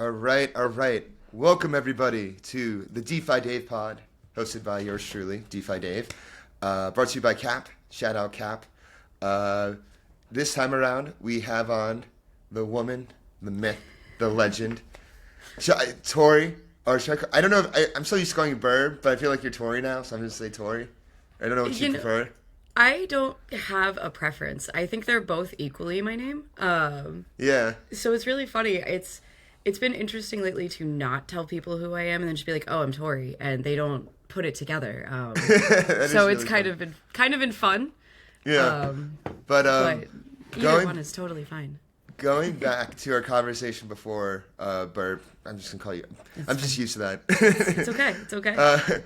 All right, all right. Welcome everybody to the DeFi Dave pod, hosted by yours truly, DeFi Dave. Brought to you by Cap. Shout out Cap. This time around, we have on the woman, the myth, the legend, Tori. Or I don't know. I'm so used to calling you Birb, but I feel like you're Tori now, so I'm going to say Tori. I don't know what you prefer. I don't have a preference. I think they're both equally my name. Yeah. So it's really funny. It's been interesting lately to not tell people who I am and then just be like, "Oh, I'm Tori," and they don't put it together. So it's kind of been fun. Yeah. But either one is totally fine. Going back to our conversation before, Birb, I'm just gonna call you. I'm just used to that. It's okay. It's okay.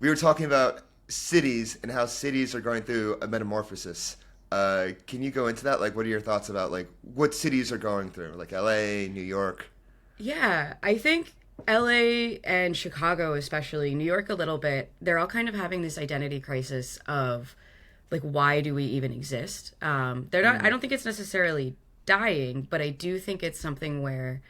We were talking about cities and how cities are going through a metamorphosis. Can you go into that? Like, what are your thoughts about like what cities are going through, like LA, New York? Yeah, I think LA and Chicago, especially New York, a little bit. They're all kind of having this identity crisis of like, why do we even exist? They're not. I don't think it's necessarily dying, but I do think it's something where,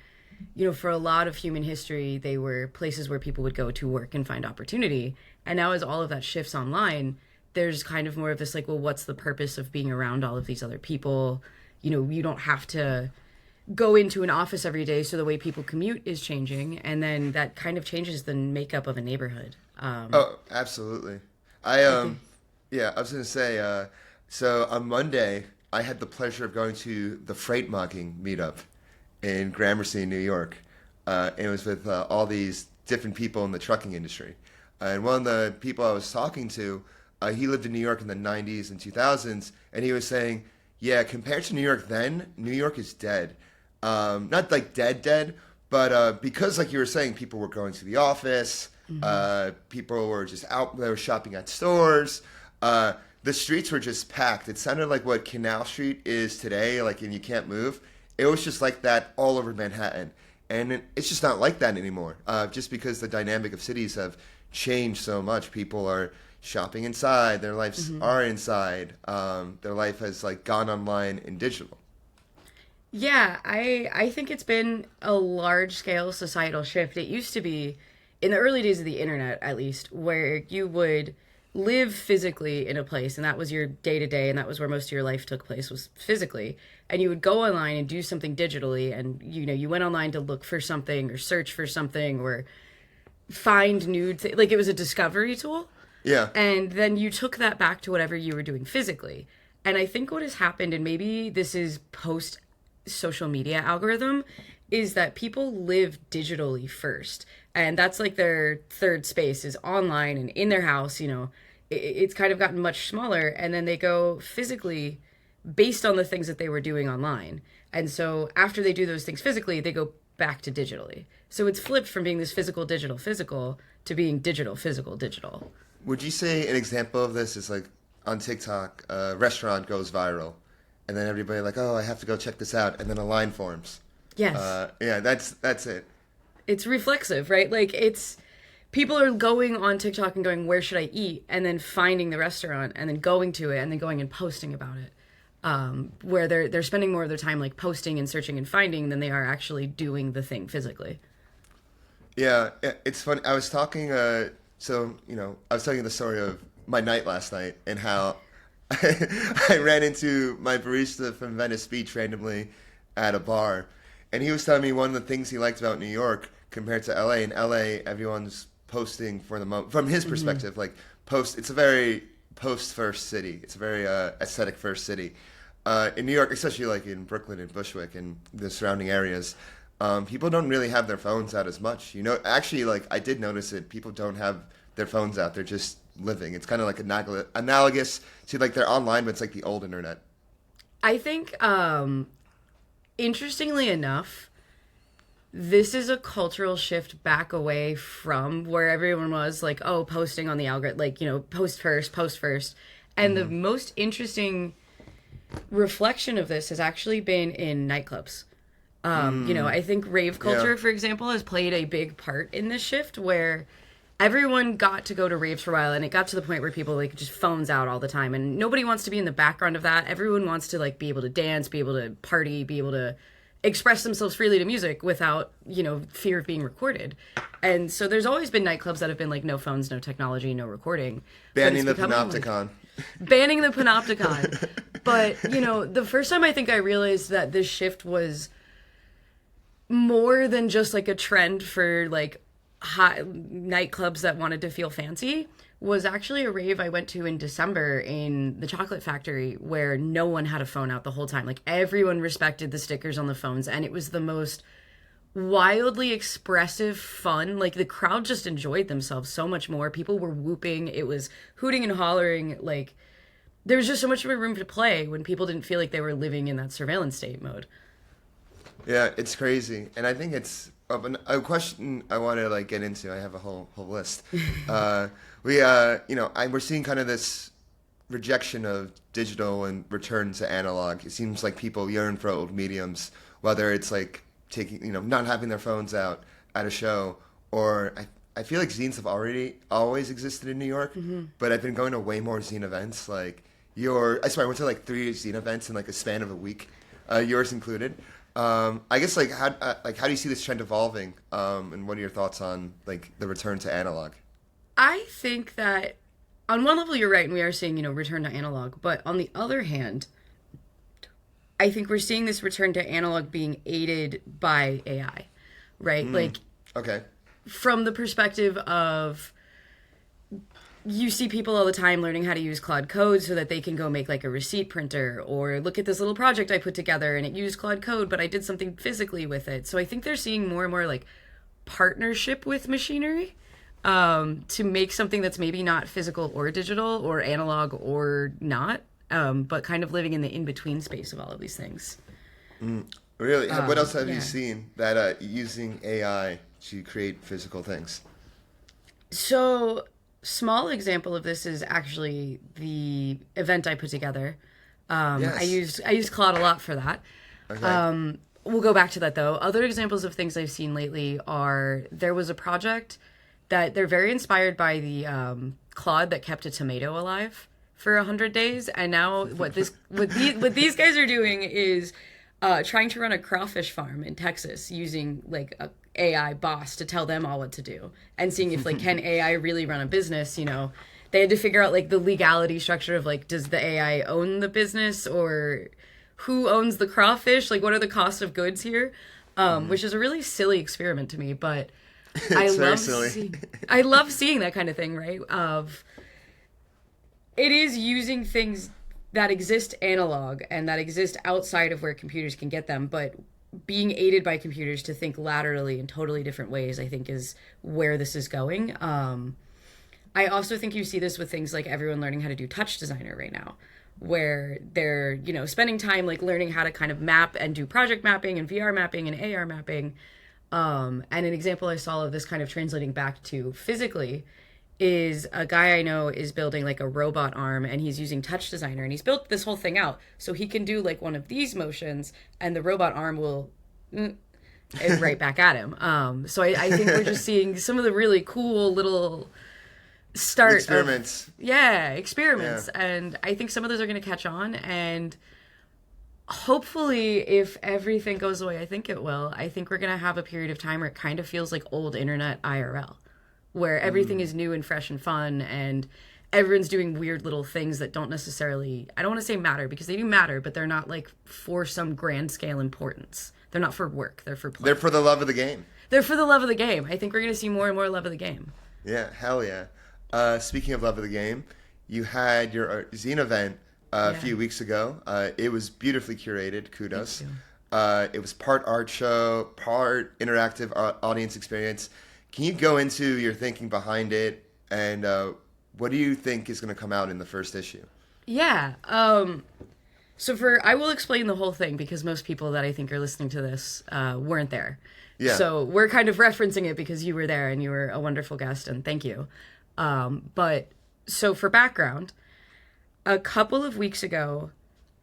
you know, for a lot of human history, they were places where people would go to work and find opportunity. And now as all of that shifts online, there's kind of more of this like, well, what's the purpose of being around all of these other people? You know, you don't have to go into an office every day, so the way people commute is changing. And then that kind of changes the makeup of a neighborhood. Oh, absolutely. I was going to say, so on Monday, I had the pleasure of going to the freight mugging meetup in Gramercy, New York. It was with all these different people in the trucking industry. And one of the people I was talking to, he lived in New York in the 90s and 2000s, and he was saying, yeah, compared to New York then, New York is dead. Not like dead, but because like you were saying, people were going to the office, people were just out, they were shopping at stores, the streets were just packed. It sounded like what Canal Street is today, like, and you can't move. It was just like that all over Manhattan. And it's just not like that anymore, just because the dynamic of cities have changed so much. People are shopping inside, their lives are inside, their life has like gone online and digital. Yeah, I think it's been a large-scale societal shift. It used to be, in the early days of the internet at least, where you would live physically in a place, and that was your day-to-day, and that was where most of your life took place, was physically. And you would go online and do something digitally, and you know, you went online to look for something or search for something or find new like it was a discovery tool. Yeah. And then you took that back to whatever you were doing physically. And I think what has happened, and maybe this is post social media algorithm, is that people live digitally first. And that's like their third space is online and in their house. You know, it's kind of gotten much smaller, and then they go physically based on the things that they were doing online. And so after they do those things physically, they go back to digitally. So it's flipped from being this physical, digital to being digital, physical, digital. Would you say an example of this is like on TikTok, a restaurant goes viral, and then everybody like, oh, I have to go check this out, and then a line forms. Yes. Yeah, that's it. It's reflexive, right? Like it's people are going on TikTok and going, where should I eat? And then finding the restaurant and then going to it and then going and posting about it. Where they're spending more of their time like posting and searching and finding than they are actually doing the thing physically. Yeah, it's funny. I was talking, I was telling you the story of my night last night and how I ran into my barista from Venice Beach randomly at a bar. And he was telling me one of the things he liked about New York compared to LA. In LA, everyone's posting for the moment. From his perspective, like it's a very post-first city. It's a very aesthetic first city. In New York, especially like in Brooklyn and Bushwick and the surrounding areas, people don't really have their phones out as much. You know, actually, like I did notice it. People don't have their phones out. They're just living. It's kind of like analogous to like they're online, but it's like the old internet. I think, interestingly enough, this is a cultural shift back away from where everyone was like, oh, posting on the algorithm, like, you know, post first. And the most interesting reflection of this has actually been in nightclubs. You know, I think rave culture, for example, has played a big part in this shift where everyone got to go to raves for a while, and it got to the point where people like just phones out all the time, and nobody wants to be in the background of that. Everyone wants to like be able to dance, be able to party, be able to express themselves freely to music without, fear of being recorded. And so there's always been nightclubs that have been like, no phones, no technology, no recording. Banning the panopticon. Banning the panopticon. But, the first time I think I realized that this shift was more than just like a trend for like hot nightclubs that wanted to feel fancy was actually a rave I went to in December in the Chocolate Factory where no one had a phone out the whole time. Like everyone respected the stickers on the phones, and it was the most wildly expressive fun. Like the crowd just enjoyed themselves so much more. People were whooping. It was hooting and hollering. Like there was just so much more room to play when people didn't feel like they were living in that surveillance state mode. Yeah, it's crazy. And I think it's a question I want to like get into. I have a whole list. We're seeing kind of this rejection of digital and return to analog. It seems like people yearn for old mediums, whether it's like taking, not having their phones out at a show, or I feel like zines have always existed in New York, but I've been going to way more zine events. Like I went to like 3 zine events in like a span of a week, yours included. I guess how do you see this trend evolving? And what are your thoughts on like the return to analog? I think that on one level you're right, and we are seeing, return to analog. But on the other hand, I think we're seeing this return to analog being aided by AI, right? Okay. From the perspective of, you see people all the time learning how to use Claude Code so that they can go make like a receipt printer, or look at this little project I put together and it used Claude Code, but I did something physically with it. So I think they're seeing more and more like partnership with machinery to make something that's maybe not physical or digital or analog or not, but kind of living in the in-between space of all of these things. Really? What else have you seen that using AI to create physical things? So, small example of this is actually the event I put together. Yes. I used Claude a lot for that. Okay. We'll go back to that though. Other examples of things I've seen lately are, there was a project that they're very inspired by the Claude that kept a tomato alive for 100 days, and now what these guys are doing is trying to run a crawfish farm in Texas using like a AI boss to tell them all what to do, and seeing if like can AI really run a business. They had to figure out like the legality structure of like, does the AI own the business, or who owns the crawfish, like what are the costs of goods here, which is a really silly experiment to me, but I love seeing that kind of thing, right? It is using things that exist analog and that exist outside of where computers can get them, but being aided by computers to think laterally in totally different ways, I think, is where this is going. I also think you see this with things like everyone learning how to do Touch Designer right now, where they're, spending time like learning how to kind of map and do project mapping and VR mapping and AR mapping. And an example I saw of this kind of translating back to physically is a guy I know is building like a robot arm, and he's using Touch Designer, and he's built this whole thing out so he can do like one of these motions and the robot arm will right back at him. So I think we're just seeing some of the really cool little experiments. Experiments. Yeah. And I think some of those are going to catch on, and hopefully, if everything goes the way I think it will, I think we're going to have a period of time where it kind of feels like old internet IRL, where everything is new and fresh and fun, and everyone's doing weird little things that don't necessarily, I don't want to say matter, because they do matter, but they're not like for some grand scale importance. They're not for work. They're for play. They're for the love of the game. They're for the love of the game. I think we're going to see more and more love of the game. Yeah, hell yeah. Speaking of love of the game, you had your zine event a few weeks ago. It was beautifully curated. Kudos. It was part art show, part interactive audience experience. Can you go into your thinking behind it, and what do you think is going to come out in the first issue? Yeah. I will explain the whole thing, because most people that I think are listening to this weren't there. Yeah. So we're kind of referencing it because you were there and you were a wonderful guest, and thank you. So for background, a couple of weeks ago,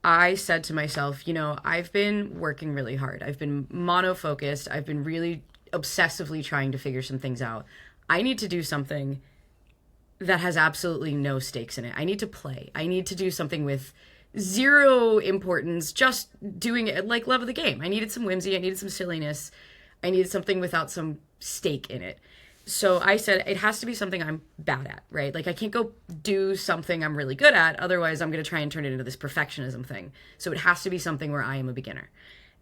I said to myself, I've been working really hard. I've been mono-focused. I've been really obsessively trying to figure some things out. I need to do something that has absolutely no stakes in it. I need to play. I need to do something with zero importance, just doing it like love of the game. I needed some whimsy, I needed some silliness, I needed something without some stake in it. So I said it has to be something I'm bad at, right? Like I can't go do something I'm really good at, otherwise I'm going to try and turn it into this perfectionism thing. So it has to be something where I am a beginner.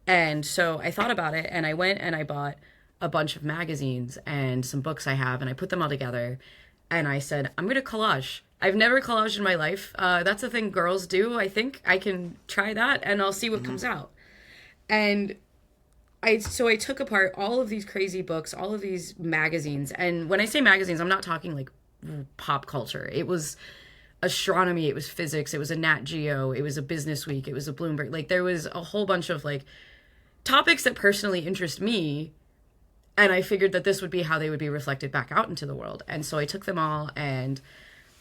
And so I thought about it, and I went and I bought a bunch of magazines and some books I have, and I put them all together, and I said, I'm going to collage. I've never collaged in my life. That's a thing girls do. I think I can try that, and I'll see what comes out. And I took apart all of these crazy books, all of these magazines. And when I say magazines, I'm not talking like pop culture. It was astronomy, it was physics, it was a Nat Geo, it was a Business Week, it was a Bloomberg. Like there was a whole bunch of like topics that personally interest me. And I figured that this would be how they would be reflected back out into the world. And so I took them all, and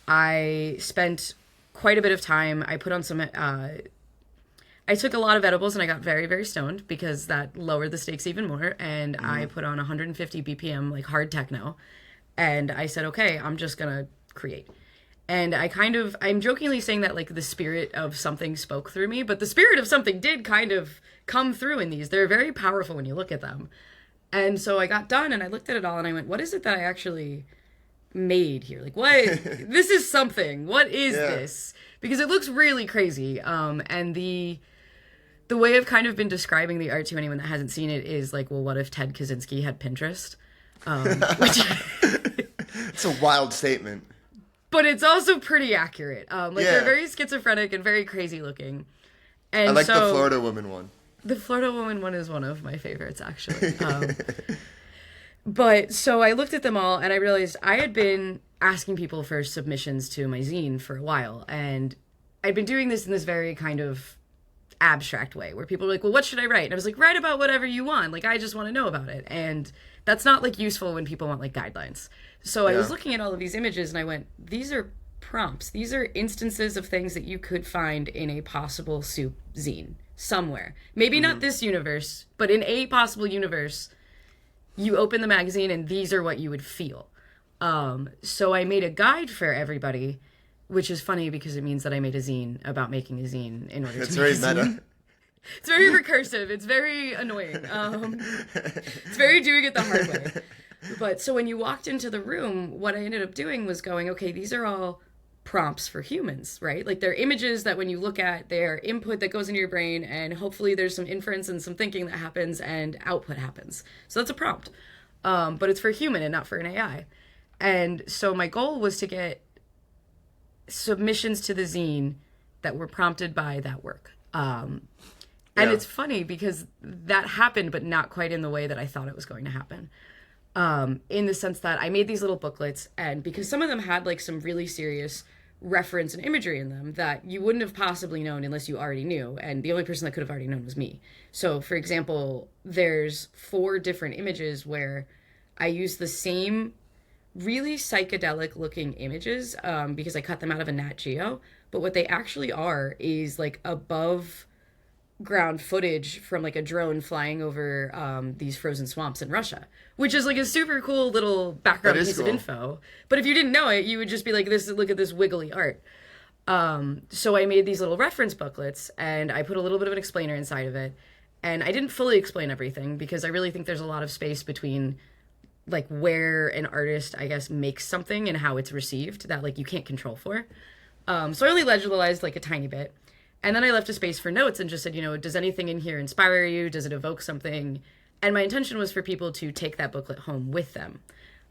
I spent quite a bit of time. I put on some, I took a lot of edibles, and I got very, very stoned because that lowered the stakes even more. And I put on 150 BPM, like hard techno. And I said, okay, I'm just going to create. And I'm jokingly saying that like the spirit of something spoke through me, but the spirit of something did kind of come through in these. They're very powerful when you look at them. And so I got done, and I looked at it all, and I went, what is it that I actually made here? Like, what? This is something. What is this? Because it looks really crazy. And the way I've kind of been describing the art to anyone that hasn't seen it is like, well, what if Ted Kaczynski had Pinterest? Which It's a wild statement. But it's also pretty accurate. They're very schizophrenic and very crazy looking. And I like the Florida woman one. The Florida woman one is one of my favorites, actually. But so I looked at them all, and I realized I had been asking people for submissions to my zine for a while. And I'd been doing this in this very kind of abstract way where people were like, well, what should I write? And I was like, write about whatever you want. Like, I just want to know about it. And that's not like useful when people want like guidelines. So I was looking at all of these images, and I went, these are prompts. These are instances of things that you could find in a possible soup zine somewhere. Maybe not this universe, but in a possible universe, you open the magazine and these are what you would feel. So I made a guide for everybody, which is funny because it means that I made a zine about making a zine in order to make a zine. It's very meta. It's very recursive. It's very annoying. It's very doing it the hard way. But so when you walked into the room, what I ended up doing was going, okay, these are all prompts for humans, right? Like they're images that when you look at, they're input that goes into your brain, and hopefully there's some inference and some thinking that happens and output happens. So that's a prompt. But it's for a human and not for an AI. And so my goal was to get submissions to the zine that were prompted by that work. And it's funny because that happened, but not quite in the way that I thought it was going to happen. In the sense that I made these little booklets, and because some of them had like some really serious reference and imagery in them that you wouldn't have possibly known unless you already knew, and the only person that could have already known was me. So for example, there's 4 different images where I use the same really psychedelic looking images because I cut them out of a Nat Geo, but what they actually are is like above ground footage from like a drone flying over these frozen swamps in Russia, which is like a super cool little background piece of info. But if you didn't know it, you would just be like, "This, look at this wiggly art." So I made these little reference booklets, and I put a little bit of an explainer inside of it. And I didn't fully explain everything because I really think there's a lot of space between like where an artist, I guess, makes something and how it's received that like you can't control for. So I only legibilized like a tiny bit. And then I left a space for notes and just said, does anything in here inspire you? Does it evoke something? And my intention was for people to take that booklet home with them.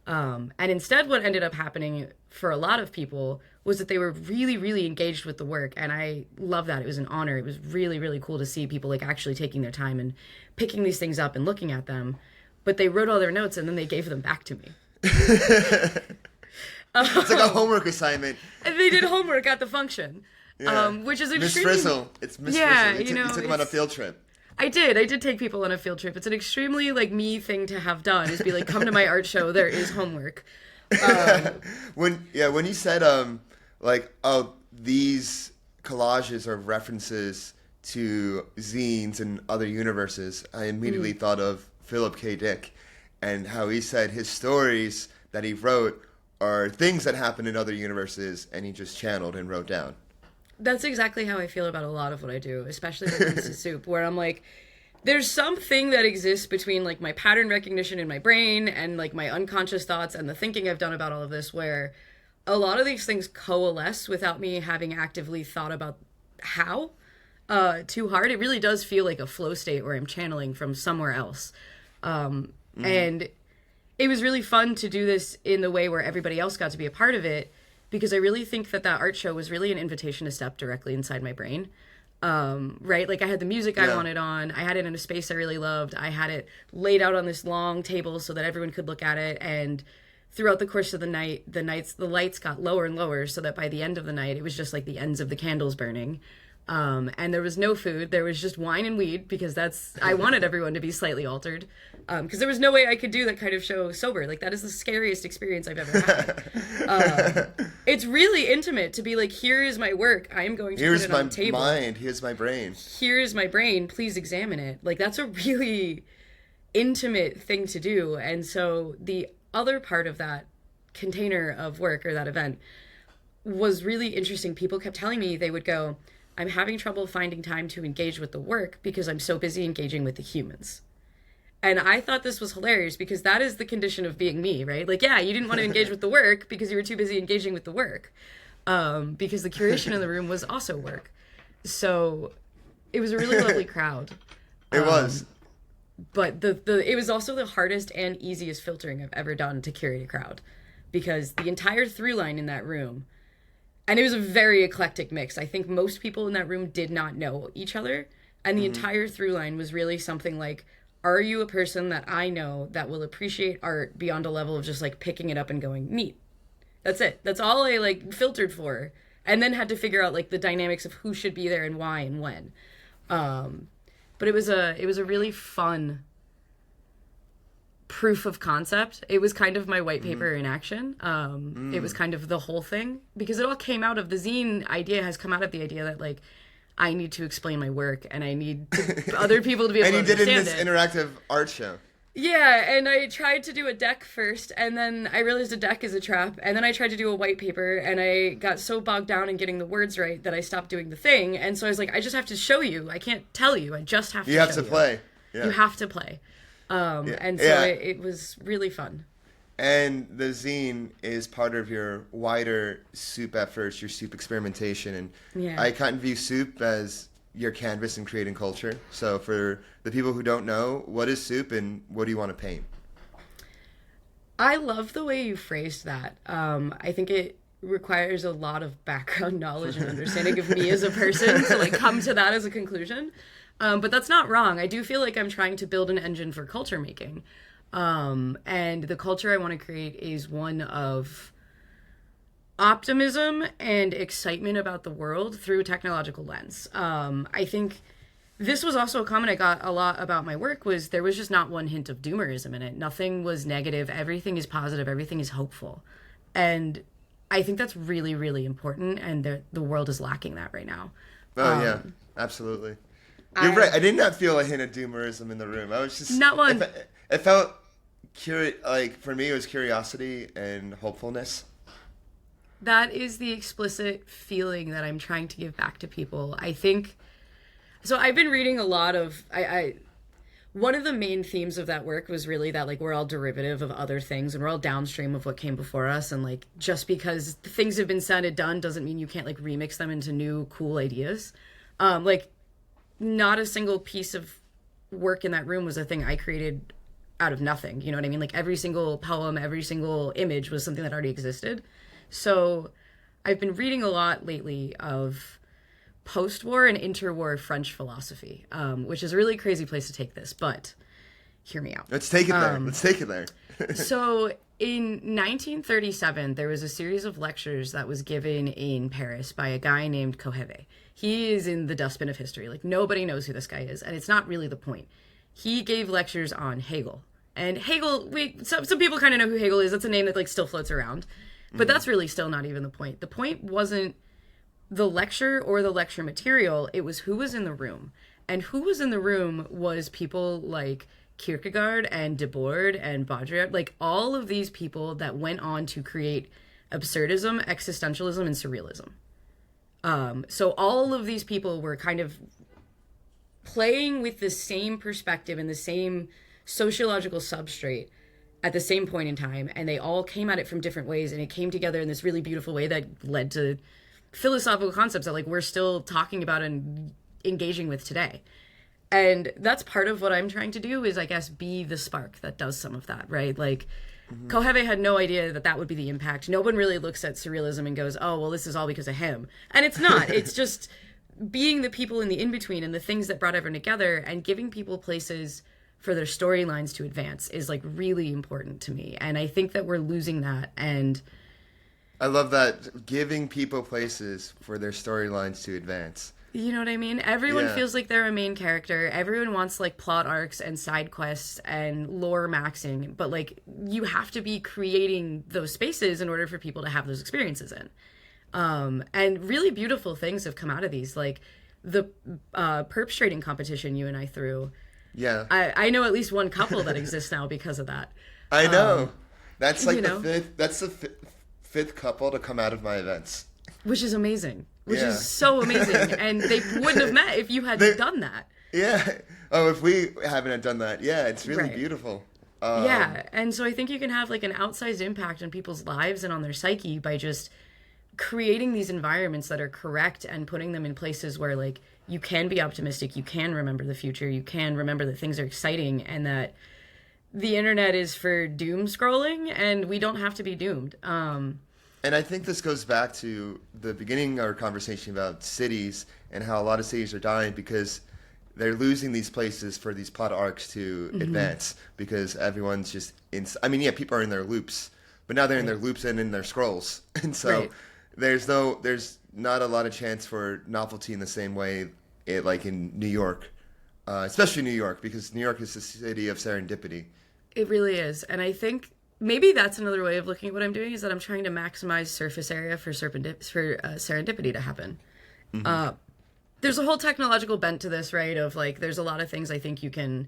And instead, what ended up happening for a lot of people was that they were really, really engaged with the work. And I love that. It was an honor. It was really, really cool to see people like actually taking their time and picking these things up and looking at them. But they wrote all their notes and then they gave them back to me. It's like a homework assignment. And they did homework at the function. Yeah. Which is extremely... Miss Frizzle. It's Miss Frizzle. You took them on a field trip. I did take people on a field trip. It's an extremely, like, me thing to have done, is be like, come to my art show, there is homework. When you said, these collages are references to zines and other universes, I immediately thought of Philip K. Dick and how he said his stories that he wrote are things that happen in other universes and he just channeled and wrote down. That's exactly how I feel about a lot of what I do, especially when it comes to soup, where I'm like, there's something that exists between like my pattern recognition in my brain and like my unconscious thoughts and the thinking I've done about all of this, where a lot of these things coalesce without me having actively thought about how too hard. It really does feel like a flow state where I'm channeling from somewhere else. And it was really fun to do this in the way where everybody else got to be a part of it, because I really think that art show was really an invitation to step directly inside my brain. Right? Like I had the music I wanted on, I had it in a space I really loved, I had it laid out on this long table so that everyone could look at it, and throughout the course of the night, the lights got lower and lower so that by the end of the night, it was just like the ends of the candles burning. And there was no food. There was just wine and weed, because I wanted everyone to be slightly altered. Because there was no way I could do that kind of show sober. Like, that is the scariest experience I've ever had. It's really intimate to be like, here is my work. I am going to put it on the table. Here's my mind. Here's my brain. Here is my brain. Please examine it. Like, that's a really intimate thing to do. And so the other part of that container of work, or that event, was really interesting. People kept telling me, they would go, I'm having trouble finding time to engage with the work because I'm so busy engaging with the humans. And I thought this was hilarious, because that is the condition of being me, right? Like, yeah, you didn't want to engage with the work because you were too busy engaging with the work. Because the curation in the room was also work. So it was a really lovely crowd. It was. But it was also the hardest and easiest filtering I've ever done to curate a crowd, because the entire through line in that room, and it was a very eclectic mix. I think most people in that room did not know each other. And the entire through line was really something like, are you a person that I know that will appreciate art beyond a level of just like picking it up and going, neat. That's it. That's all I like filtered for. And then had to figure out like the dynamics of who should be there and why and when. But it was a really fun proof of concept. It was kind of my white paper in action. It was kind of the whole thing, because it all came out of the zine idea, has come out of the idea that like, I need to explain my work and I need other people to be able to understand it. And you did it in this interactive art show. Yeah, and I tried to do a deck first, and then I realized a deck is a trap, and then I tried to do a white paper, and I got so bogged down in getting the words right that I stopped doing the thing, and so I was like, I just have to show you. I can't tell you. I just have to show you. You have to play. Yeah. You have to play. And so it was really fun. And the zine is part of your wider soup efforts, your soup experimentation, and I kind of view soup as your canvas in creating culture. So for the people who don't know, what is soup and what do you want to paint? I love the way you phrased that. I think it requires a lot of background knowledge and understanding of me as a person to like come to that as a conclusion. But that's not wrong. I do feel like I'm trying to build an engine for culture making. And the culture I want to create is one of optimism and excitement about the world through a technological lens. I think this was also a comment I got a lot about my work, was there was just not one hint of doomerism in it. Nothing was negative. Everything is positive. Everything is hopeful. And I think that's really, really important. And the world is lacking that right now. Oh, yeah, absolutely. You're right. I did not feel a hint of doomerism in the room. I was just... Not one. It felt... like for me it was curiosity and hopefulness. That is the explicit feeling that I'm trying to give back to people. I think so. I've been reading a lot of one of the main themes of that work was really that like we're all derivative of other things and we're all downstream of what came before us, and like just because things have been said and done doesn't mean you can't like remix them into new cool ideas. Like not a single piece of work in that room was a thing I created out of nothing. You know what I mean? Like every single poem, every single image was something that already existed. So I've been reading a lot lately of post-war and interwar French philosophy, which is a really crazy place to take this, but hear me out. Let's take it there. Let's take it there. So in 1937, there was a series of lectures that was given in Paris by a guy named Koheve. He is in the dustbin of history. Like nobody knows who this guy is, and it's not really the point. He gave lectures on Hegel. And Hegel, some people kind of know who Hegel is. That's a name that like still floats around. But that's really still not even the point. The point wasn't the lecture or the lecture material. It was who was in the room. And who was in the room was people like Kierkegaard and Debord and Baudrillard. Like all of these people that went on to create absurdism, existentialism, and surrealism. So all of these people were kind of playing with the same perspective and the same sociological substrate at the same point in time, and they all came at it from different ways, and it came together in this really beautiful way that led to philosophical concepts that like we're still talking about and engaging with today. And that's part of what I'm trying to do is, I guess, be the spark that does some of that, right? Like, Koheve had no idea that that would be the impact. No one really looks at surrealism and goes, oh, well, this is all because of him. And it's not. It's just being the people in the in-between and the things that brought everyone together and giving people places for their storylines to advance is, like, really important to me. And I think that we're losing that. And I love that, giving people places for their storylines to advance. You know what I mean? Everyone feels like they're a main character. Everyone wants like plot arcs and side quests and lore maxing, but like you have to be creating those spaces in order for people to have those experiences in. And really beautiful things have come out of these, like the perp trading competition you and I threw. Yeah, I know at least one couple that exists now because of that. I know. That's like the fifth. That's the fifth couple to come out of my events, which is amazing. Which is so amazing. And they wouldn't have met if you had done that. Yeah. Oh, if we haven't done that. Yeah, it's really beautiful. Yeah. And so I think you can have like an outsized impact on people's lives and on their psyche by just creating these environments that are correct and putting them in places where like you can be optimistic, you can remember the future, you can remember that things are exciting, and that the internet is for doom scrolling and we don't have to be doomed. And I think this goes back to the beginning of our conversation about cities and how a lot of cities are dying because they're losing these places for these plot arcs to advance because everyone's just I mean, yeah, people are in their loops, but now they're in their loops and in their scrolls. And so there's not a lot of chance for novelty in the same way like in New York, especially New York, because New York is the city of serendipity. It really is. And I think maybe that's another way of looking at what I'm doing is that I'm trying to maximize surface area for serendipity to happen. There's a whole technological bent to this, right? Of like, there's a lot of things I think you can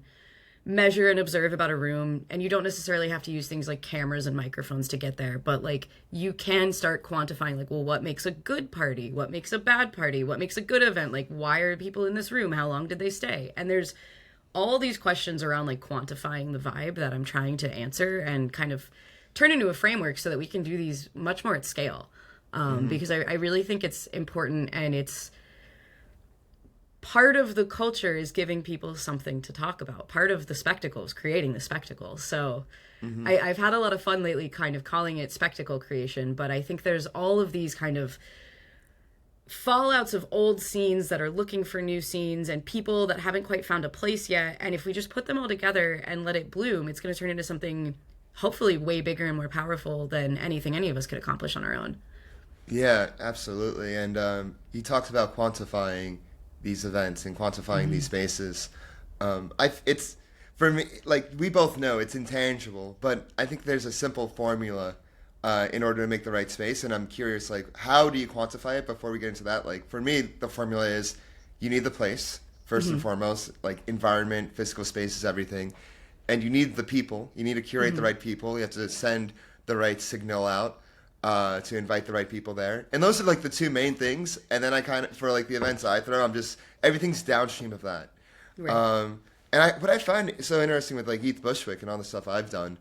measure and observe about a room, and you don't necessarily have to use things like cameras and microphones to get there, but like you can start quantifying like, well, what makes a good party? What makes a bad party? What makes a good event? Like, why are people in this room? How long did they stay? And there's all these questions around like quantifying the vibe that I'm trying to answer and kind of turn into a framework so that we can do these much more at scale. Because I really think it's important, and it's part of the culture is giving people something to talk about. Part of the spectacle is creating the spectacle. So I've had a lot of fun lately kind of calling it spectacle creation, but I think there's all of these kind of fallouts of old scenes that are looking for new scenes and people that haven't quite found a place yet. And if we just put them all together and let it bloom, it's going to turn into something hopefully way bigger and more powerful than anything any of us could accomplish on our own. Yeah, absolutely. And he talks about quantifying these events and quantifying these spaces. It's, for me, like we both know it's intangible, but I think there's a simple formula in order to make the right space. And I'm curious, like, how do you quantify it before we get into that? Like, for me, the formula is you need the place, first and foremost, like environment, physical spaces, everything. And you need the people. You need to curate the right people. You have to send the right signal out to invite the right people there. And those are like the two main things. And then I kind of, for like the events I throw, I'm just, everything's downstream of that. Right. What I find so interesting with like ETH Bushwick and all the stuff I've done,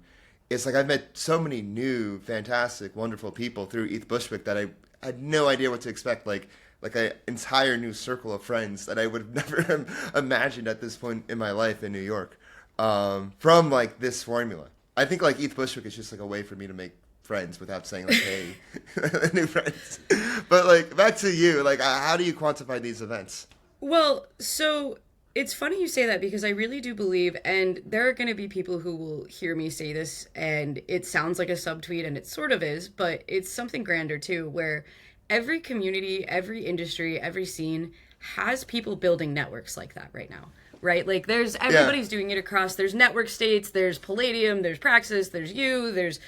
it's like I've met so many new, fantastic, wonderful people through ETH Bushwick that I had no idea what to expect. Like an entire new circle of friends that I would have never imagined at this point in my life in New York from like this formula. I think like ETH Bushwick is just like a way for me to make friends without saying like, hey, new friends. But like back to you, like how do you quantify these events? Well, so it's funny you say that because I really do believe, and there are going to be people who will hear me say this and it sounds like a subtweet, and it sort of is, but it's something grander too, where every community, every industry, every scene has people building networks like that right now, right? Like there's, everybody's doing it across, there's network states, there's Palladium, there's Praxis, there's you, there's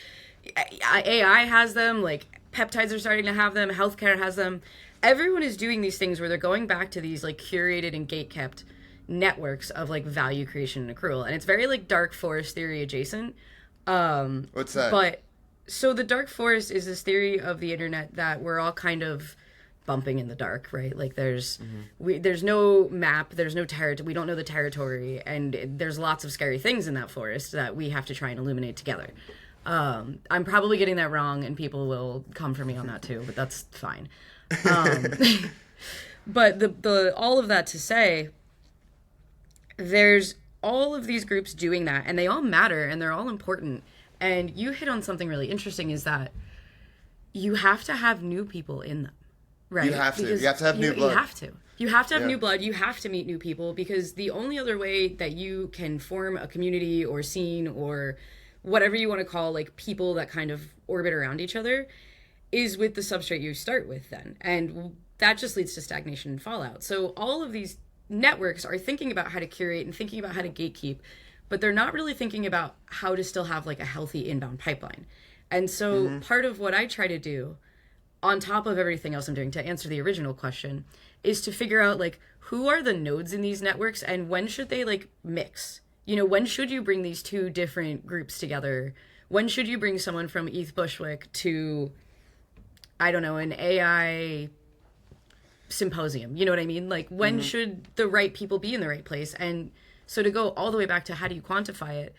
AI has them, like peptides are starting to have them, healthcare has them. Everyone is doing these things where they're going back to these like curated and gatekept networks of like value creation and accrual, and it's very like dark forest theory adjacent. What's that? But so the dark forest is this theory of the internet that we're all kind of bumping in the dark, right? Like there's no map, there's no territory, we don't know the territory, and there's lots of scary things in that forest that we have to try and illuminate together. I'm probably getting that wrong, and people will come for me on that too, but that's fine. But the all of that to say, there's all of these groups doing that, and they all matter, and they're all important. And you hit on something really interesting, is that you have to have new people in them, right? You have to. You have to have new blood. You have to. You have to have new blood. You have to meet new people, because the only other way that you can form a community or scene or whatever you want to call, like, people that kind of orbit around each other is with the substrate you start with then. And that just leads to stagnation and fallout. So all of these networks are thinking about how to curate and thinking about how to gatekeep, but they're not really thinking about how to still have like a healthy inbound pipeline. And so part of what I try to do, on top of everything else I'm doing to answer the original question, is to figure out like who are the nodes in these networks and when should they like mix? You know, when should you bring these two different groups together? When should you bring someone from ETH Bushwick to, I don't know, an AI symposium? You know what I mean? Like, when should the right people be in the right place? And so to go all the way back to how do you quantify it,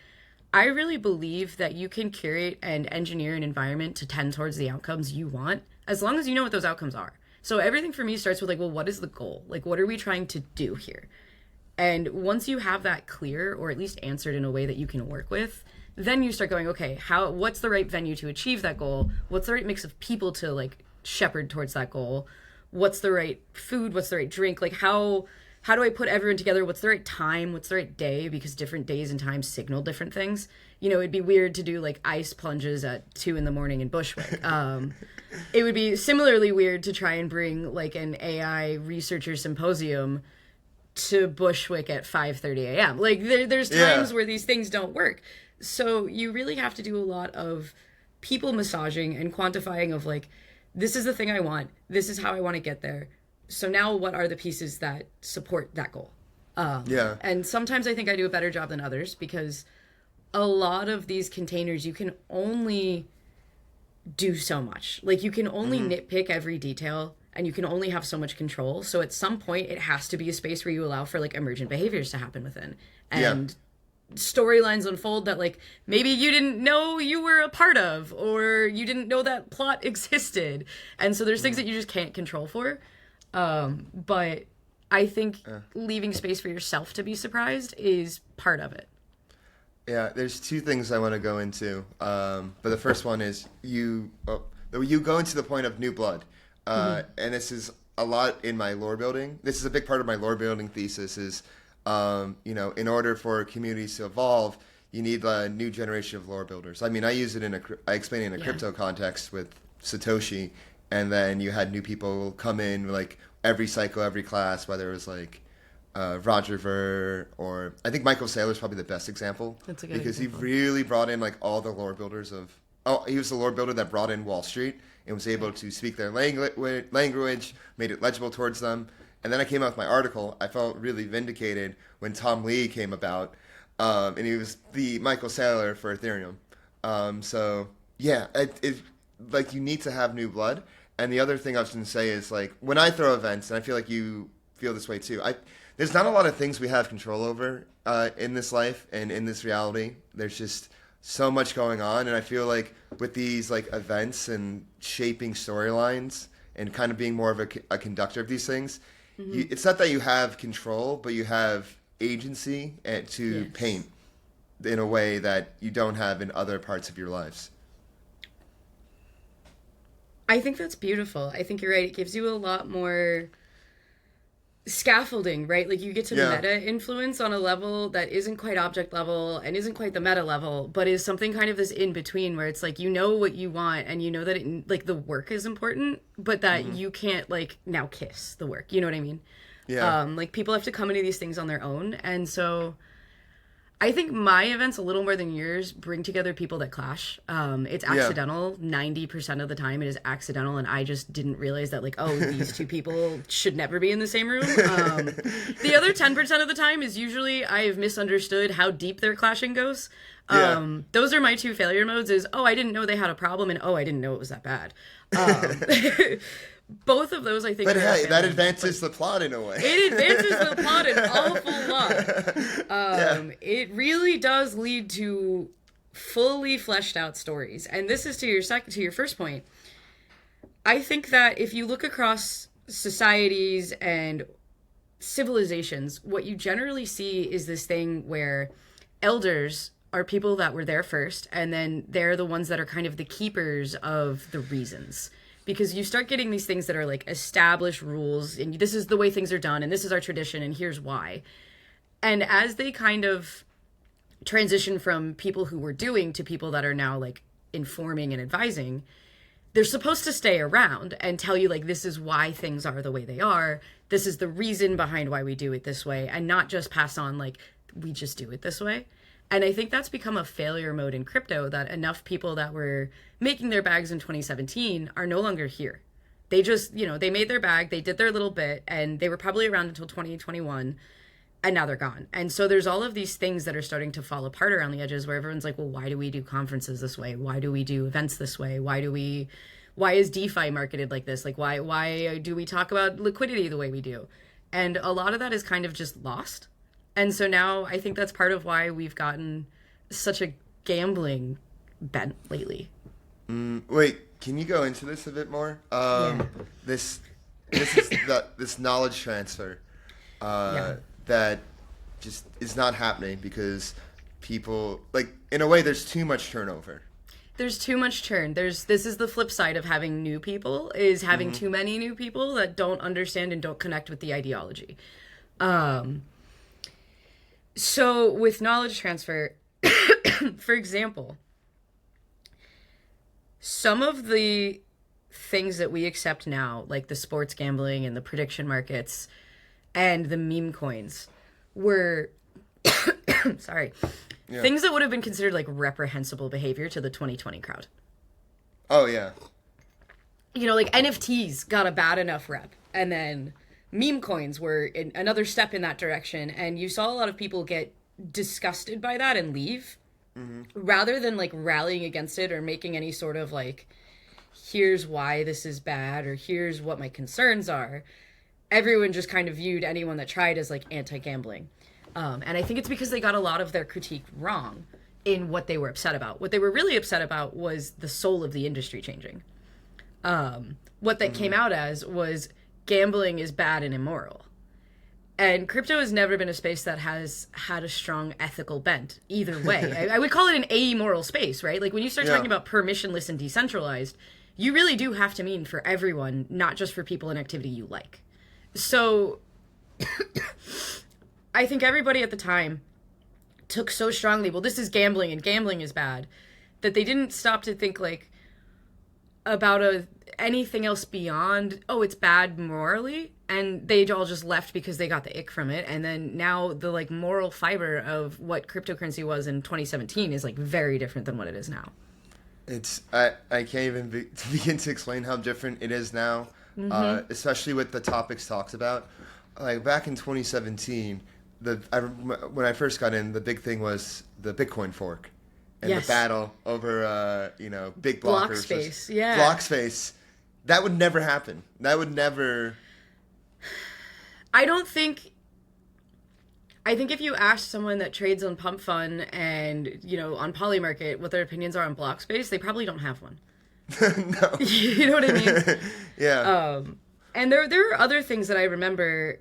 I really believe that you can curate and engineer an environment to tend towards the outcomes you want, as long as you know what those outcomes are. So everything for me starts with like, well, what is the goal? Like, what are we trying to do here? And once you have that clear, or at least answered in a way that you can work with, then you start going, okay, what's the right venue to achieve that goal? What's the right mix of people to like shepherd towards that goal? What's the right food? What's the right drink? Like, how do I put everyone together? What's the right time? What's the right day? Because different days and times signal different things. You know, it'd be weird to do like ice plunges at 2 a.m. in Bushwick. It would be similarly weird to try and bring like an AI researcher symposium to Bushwick at 5:30 a.m. Like there's times where these things don't work. So you really have to do a lot of people massaging and quantifying of like, this is the thing I want. This is how I want to get there. So now what are the pieces that support that goal? And sometimes I think I do a better job than others, because a lot of these containers, you can only do so much. Like, you can only nitpick every detail, and you can only have so much control. So at some point, it has to be a space where you allow for like emergent behaviors to happen within. And storylines unfold that like maybe you didn't know you were a part of, or you didn't know that plot existed. And so there's things that you just can't control for. But I think leaving space for yourself to be surprised is part of it. Yeah, there's two things I want to go into. But the first one is you go into the point of new blood. And this is a lot in my lore building. This is a big part of my lore building thesis is, you know, in order for communities to evolve, you need a new generation of lore builders. I mean, I use it I explain it in a crypto context with Satoshi, and then you had new people come in like every cycle, every class, whether it was like Roger Ver, or I think Michael Saylor's probably the best example. That's a good because example. He really brought in like all the lore builders he was the lore builder that brought in Wall Street and was able to speak their language, made it legible towards them. And then I came out with my article. I felt really vindicated when Tom Lee came about, and he was the Michael Saylor for Ethereum. So yeah, it like you need to have new blood. And the other thing I was going to say is like when I throw events, and I feel like you feel this way too. There's not a lot of things we have control over in this life and in this reality. There's just so much going on, and I feel like with these like events and shaping storylines and kind of being more of a conductor of these things, it's not that you have control, but you have agency to paint in a way that you don't have in other parts of your lives. I think that's beautiful. I think you're right. It gives you a lot more scaffolding, right? Like you get to meta influence on a level that isn't quite object level and isn't quite the meta level, but is something kind of this in between where it's like, you know what you want and you know that it, like the work is important, but that you can't like now kiss the work. You know what I mean? Yeah. Like people have to come into these things on their own. And so I think my events, a little more than yours, bring together people that clash. It's accidental. 90% of the time it is accidental, and I just didn't realize that, like, oh, these two people should never be in the same room. The other 10% of the time is usually I have misunderstood how deep their clashing goes. Those are my two failure modes is, oh, I didn't know they had a problem, and oh, I didn't know it was that bad. both of those, I think, but are hey, that failings. advances the plot in a way. It advances the plot an awful lot. It really does lead to fully fleshed out stories. And this is to your first point. I think that if you look across societies and civilizations, what you generally see is this thing where elders are people that were there first, and then they're the ones that are kind of the keepers of the reasons. Because you start getting these things that are like established rules, and this is the way things are done, and this is our tradition, and here's why. And as they kind of transition from people who were doing to people that are now like informing and advising, they're supposed to stay around and tell you like, this is why things are the way they are. This is the reason behind why we do it this way, and not just pass on like, we just do it this way. And I think that's become a failure mode in crypto, that enough people that were making their bags in 2017 are no longer here. They just, they made their bag, they did their little bit, and they were probably around until 2021, and now they're gone. And so there's all of these things that are starting to fall apart around the edges, where everyone's like, well, why do we do conferences this way? Why do we do events this way? Why is DeFi marketed like this? Like, why do we talk about liquidity the way we do? And a lot of that is kind of just lost. And so now I think that's part of why we've gotten such a gambling bent lately. Wait, can you go into this a bit more? This is this knowledge transfer that just is not happening because people, like, in a way, there's too much turnover. There's too much churn. This is the flip side of having new people, is having too many new people that don't understand and don't connect with the ideology. So with knowledge transfer, for example, some of the things that we accept now, like the sports gambling and the prediction markets and the meme coins, were things that would have been considered like reprehensible behavior to the 2020 crowd. Oh, yeah. Like NFTs got a bad enough rep, and then meme coins were another step in that direction, and you saw a lot of people get disgusted by that and leave, rather than like rallying against it or making any sort of like, here's why this is bad, or here's what my concerns are. Everyone just kind of viewed anyone that tried as like anti-gambling. And I think it's because they got a lot of their critique wrong in what they were upset about. What they were really upset about was the soul of the industry changing. What that came out as was gambling is bad and immoral. And crypto has never been a space that has had a strong ethical bent either way. I would call it an amoral space, right? Like when you start talking about permissionless and decentralized, you really do have to mean for everyone, not just for people and activity you like. So I think everybody at the time took so strongly, well, this is gambling and gambling is bad, that they didn't stop to think like about anything else beyond, oh, it's bad morally, and they all just left because they got the ick from it. And then now the like moral fiber of what cryptocurrency was in 2017 is like very different than what it is now. I can't even begin to explain how different it is now, especially with the topics talked about. Like back in 2017, when I first got in, the big thing was the Bitcoin fork. And the battle over, big blockers. Block space, Block space. That would never happen. That would never... I think if you ask someone that trades on Pump Fun and, on Polymarket what their opinions are on block space, they probably don't have one. No. You know what I mean? Yeah. And there are other things that I remember,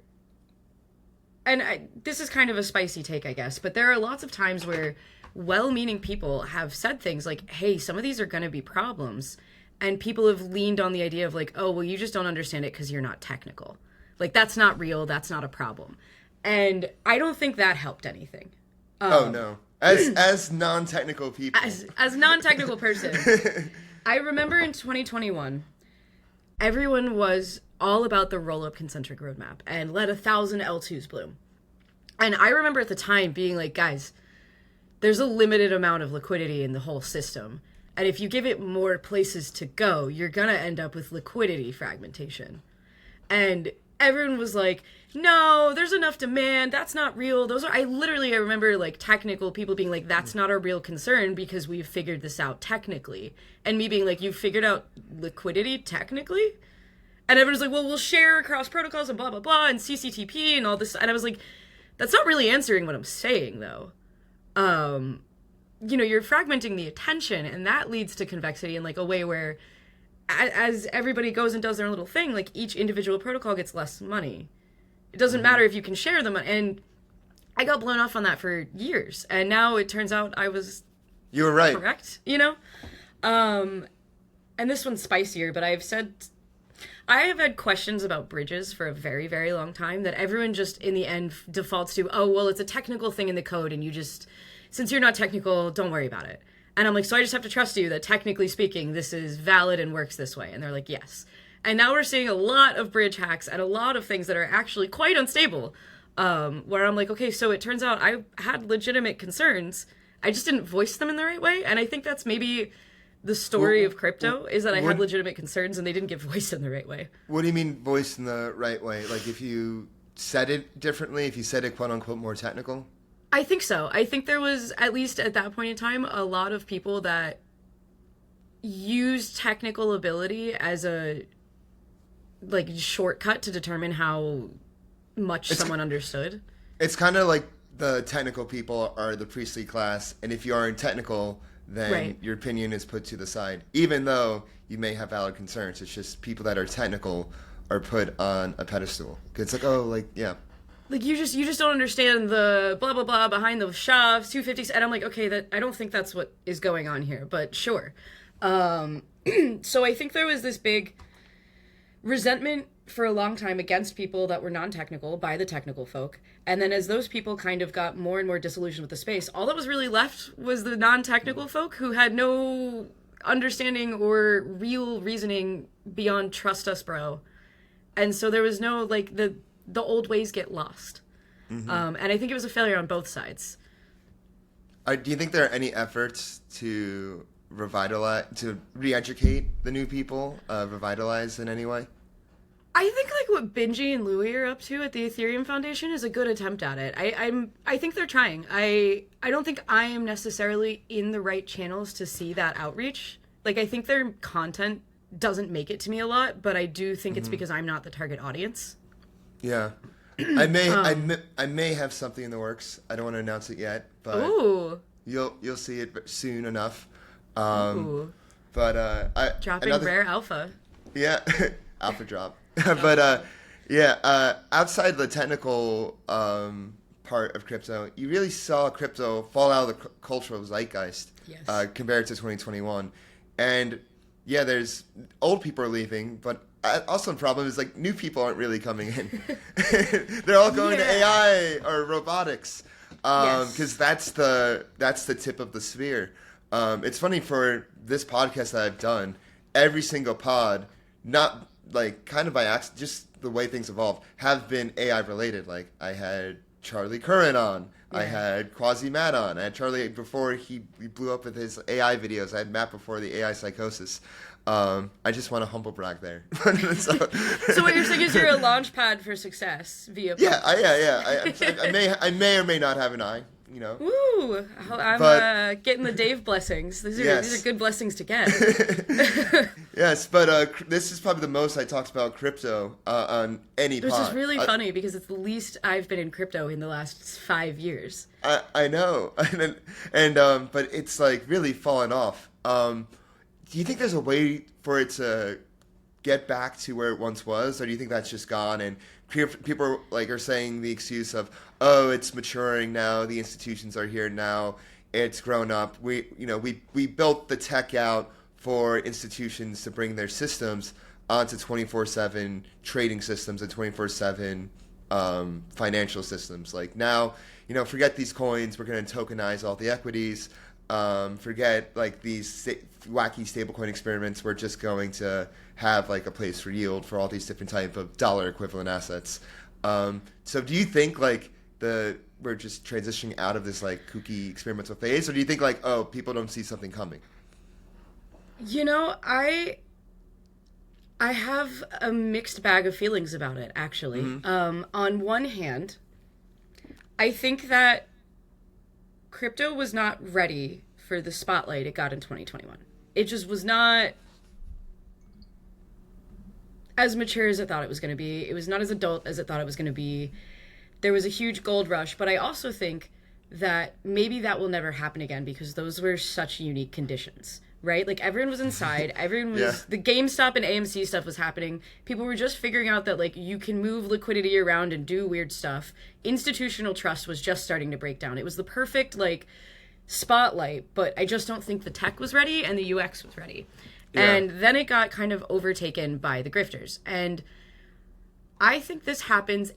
and this is kind of a spicy take, I guess, but there are lots of times where well-meaning people have said things like, hey, some of these are going to be problems. And people have leaned on the idea of like, oh, well, you just don't understand it because you're not technical. Like, that's not real. That's not a problem. And I don't think that helped anything. Oh, no. As non-technical people. As non-technical person, I remember in 2021, everyone was all about the roll-up concentric roadmap and let 1,000 L2s bloom. And I remember at the time being like, guys, there's a limited amount of liquidity in the whole system. And if you give it more places to go, you're going to end up with liquidity fragmentation. And everyone was like, no, there's enough demand. That's not real. I remember like technical people being like, that's not a real concern because we've figured this out technically. And me being like, you've figured out liquidity technically? And everyone's like, well, we'll share across protocols and blah, blah, blah, and CCTP and all this. And I was like, that's not really answering what I'm saying, though. You're fragmenting the attention, and that leads to convexity in, like, a way where as everybody goes and does their little thing, like, each individual protocol gets less money. It doesn't matter if you can share them. And I got blown off on that for years. And now it turns out you were right. Correct, And this one's spicier, but I have had questions about bridges for a very, very long time that everyone just in the end defaults to, oh, well, it's a technical thing in the code and since you're not technical, don't worry about it. And I'm like, so I just have to trust you that technically speaking, this is valid and works this way. And they're like, yes. And now we're seeing a lot of bridge hacks and a lot of things that are actually quite unstable, where I'm like, okay, so it turns out I had legitimate concerns. I just didn't voice them in the right way. And I think that's maybe the story of crypto, is that I had legitimate concerns and they didn't get voiced in the right way. What do you mean voiced in the right way? Like if you said it differently, if you said it quote unquote more technical? I think so. I think there was, at least at that point in time, a lot of people that used technical ability as a shortcut to determine how much someone understood. It's kind of like the technical people are the priestly class, and if you aren't technical, then your opinion is put to the side. Even though you may have valid concerns, it's just people that are technical are put on a pedestal. It's like, oh, like, yeah. Like, you just don't understand the blah, blah, blah behind the shafts, 250s. And I'm like, okay, I don't think that's what is going on here, but sure. So I think there was this big resentment for a long time against people that were non-technical by the technical folk. And then as those people kind of got more and more disillusioned with the space, all that was really left was the non-technical folk who had no understanding or real reasoning beyond trust us, bro. And so there was no, like, the old ways get lost. Mm-hmm. And I think it was a failure on both sides. Do you think there are any efforts to revitalize, to re-educate the new people, revitalize in any way? I think like what Benji and Louie are up to at the Ethereum Foundation is a good attempt at it. I think they're trying. I don't think I am necessarily in the right channels to see that outreach. Like, I think their content doesn't make it to me a lot, but I do think it's because I'm not the target audience. Yeah. I may have something in the works. I don't want to announce it yet, but ooh. You'll see it soon enough. Ooh. But dropping rare alpha. Yeah, alpha drop. But outside the technical part of crypto, you really saw crypto fall out of the cultural zeitgeist. Yes. Compared to 2021, and yeah, there's old people are leaving, but also the problem is like new people aren't really coming in. They're all going to AI or robotics, because that's the tip of the spear. It's funny, for this podcast that I've done, every single pod, not like kind of by accident, just the way things evolve, have been AI related. Like I had Charlie Curran on, I had Quasi Matt on, I had Charlie before he blew up with his AI videos, I had Matt before the AI psychosis. I just want to humble brag there. So what you're saying is you're a launch pad for success via I may or may not have an eye, you know. Ooh, I'm getting the Dave blessings. These are good blessings to get. Yes, but this is probably the most I talked about crypto on any pod. Which is really funny because it's the least I've been in crypto in the last 5 years. I know, and but it's like really fallen off. Do you think there's a way for it to get back to where it once was, or do you think that's just gone? And people are saying the excuse of, oh, it's maturing now, the institutions are here now, it's grown up. We built the tech out for institutions to bring their systems onto 24/7 trading systems and 24/7 financial systems. Like now, forget these coins. We're going to tokenize all the equities. Forget like these wacky stablecoin experiments. We're just going to have like a place for yield for all these different type of dollar equivalent assets. So do you think like we're just transitioning out of this like kooky experimental phase, or do you think like, oh, people don't see something coming? I have a mixed bag of feelings about it, actually. Mm-hmm. On one hand, I think that crypto was not ready for the spotlight it got in 2021. It just was not. as mature as it thought it was going to be. It was not as adult as it thought it was going to be. There was a huge gold rush, but I also think that maybe that will never happen again because those were such unique conditions, right? Like everyone was inside, everyone was, the GameStop and AMC stuff was happening. People were just figuring out that like you can move liquidity around and do weird stuff. Institutional trust was just starting to break down. It was the perfect like spotlight, but I just don't think the tech was ready and the UX was ready. Yeah. And then it got kind of overtaken by the grifters. And I think this happens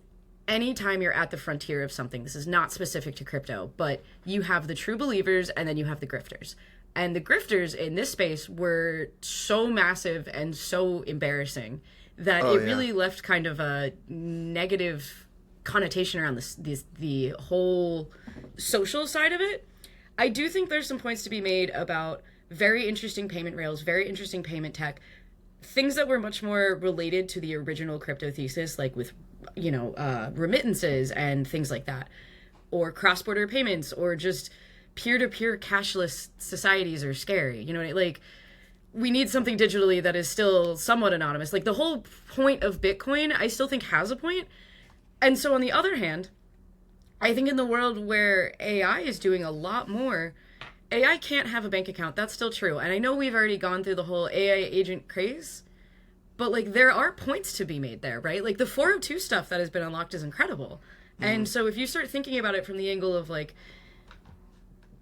anytime you're at the frontier of something. This is not specific to crypto, but you have the true believers and then you have the grifters. And the grifters in this space were so massive and so embarrassing that it really left kind of a negative connotation around the whole social side of it. I do think there's some points to be made about very interesting payment rails, very interesting payment tech, things that were much more related to the original crypto thesis, like with, remittances and things like that, or cross-border payments, or just peer-to-peer cashless societies are scary. You know, like we need something digitally that is still somewhat anonymous. Like the whole point of Bitcoin, I still think has a point. And so on the other hand, I think in the world where AI is doing a lot more, AI can't have a bank account. That's still true. And I know we've already gone through the whole AI agent craze, but like there are points to be made there, right? Like the 402 stuff that has been unlocked is incredible. Mm-hmm. And so if you start thinking about it from the angle of like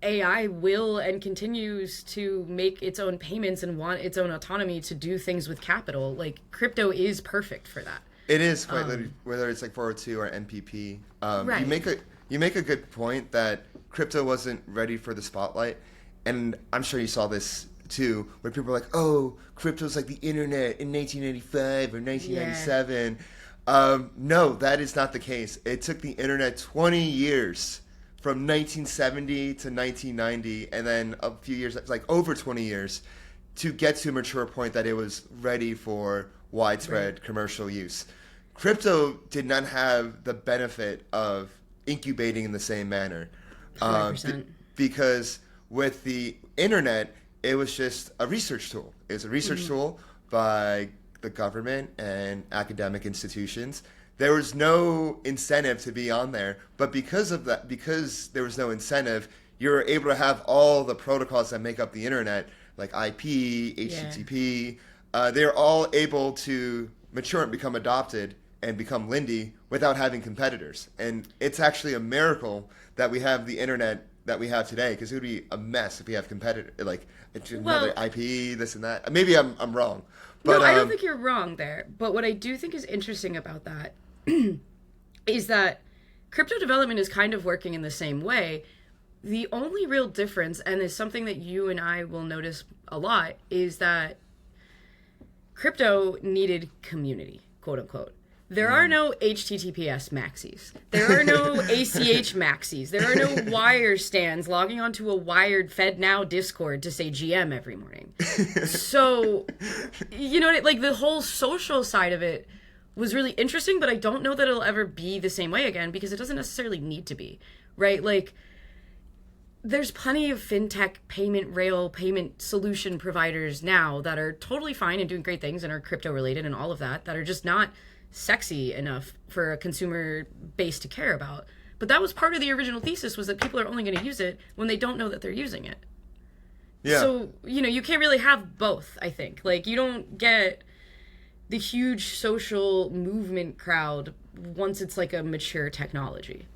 AI will and continues to make its own payments and want its own autonomy to do things with capital, like crypto is perfect for that. It is quite literally, whether it's like 402 or MPP. Right. You make a good point that crypto wasn't ready for the spotlight, and I'm sure you saw this too, where people are like, "Oh, crypto's like the internet in 1985 or 1997." Yeah. No, that is not the case. It took the internet 20 years, from 1970 to 1990, and then a few years, like over 20 years, to get to a mature point that it was ready for widespread commercial use. Crypto did not have the benefit of incubating in the same manner. Because with the internet, it was just a research tool. It was a research tool by the government and academic institutions. There was no incentive to be on there, but because of that, because there was no incentive, you were able to have all the protocols that make up the internet, like IP, HTTP. They're all able to mature and become adopted and become Lindy without having competitors. And it's actually a miracle that we have the internet that we have today, because it would be a mess if we have competitors, like another IP, this and that. Maybe I'm wrong. But, no, I don't think you're wrong there. But what I do think is interesting about that is that crypto development is kind of working in the same way. The only real difference, and is something that you and I will notice a lot, is that crypto needed community, quote unquote. There are no HTTPS maxis. There are no ACH maxis. There are no wire stands logging onto a wired FedNow Discord to say GM every morning. So, like the whole social side of it was really interesting, but I don't know that it'll ever be the same way again because it doesn't necessarily need to be, right? Like, there's plenty of fintech payment rail payment solution providers now that are totally fine and doing great things and are crypto related and all of that are just not sexy enough for a consumer base to care about. But that was part of the original thesis, was that people are only going to use it when they don't know that they're using it. Yeah. So, you can't really have both, I think. Like, you don't get the huge social movement crowd once it's like a mature technology.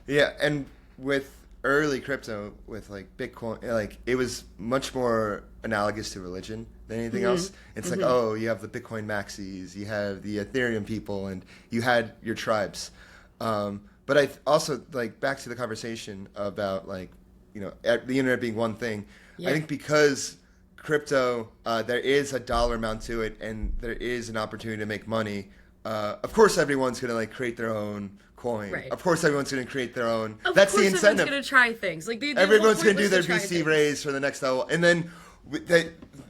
Yeah, and with early crypto, with like Bitcoin, like it was much more analogous to religion than anything else. It's like, oh, you have the Bitcoin maxis, you have the Ethereum people, and you had your tribes. But I also, like, back to the conversation about like, the internet being one thing. Yeah. I think because crypto, there is a dollar amount to it, and there is an opportunity to make money. Of course, everyone's going to like create their own coin. Right. Of course, everyone's going to create their own. That's the incentive. Everyone's going to try things. Like everyone's going to do their VC raise for the next level, and then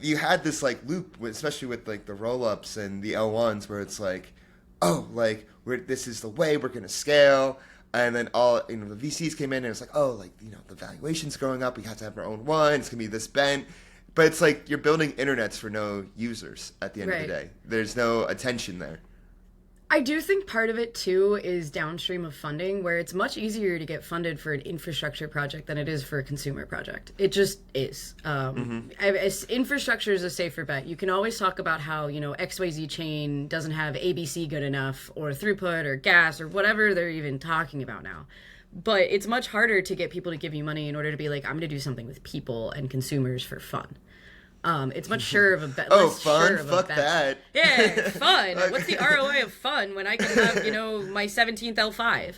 you had this like loop, especially with like the roll-ups and the L1s, where it's like, oh, like this is the way we're going to scale, and then all the VCs came in, and it's like, oh, like the valuation's going up, we have to have our own one, it's going to be this bent. But it's like you're building internets for no users at the end of the Right. day. There's no attention there. I do think part of it too is downstream of funding, where it's much easier to get funded for an infrastructure project than it is for a consumer project. It just is. Infrastructure is a safer bet. You can always talk about how, XYZ chain doesn't have ABC good enough, or throughput, or gas, or whatever they're even talking about now. But it's much harder to get people to give you money in order to be like, I'm going to do something with people and consumers for fun. It's much surer of a bet. Oh, fun? Fuck that. Yeah, fun. What's the ROI of fun when I can have, my 17th L5?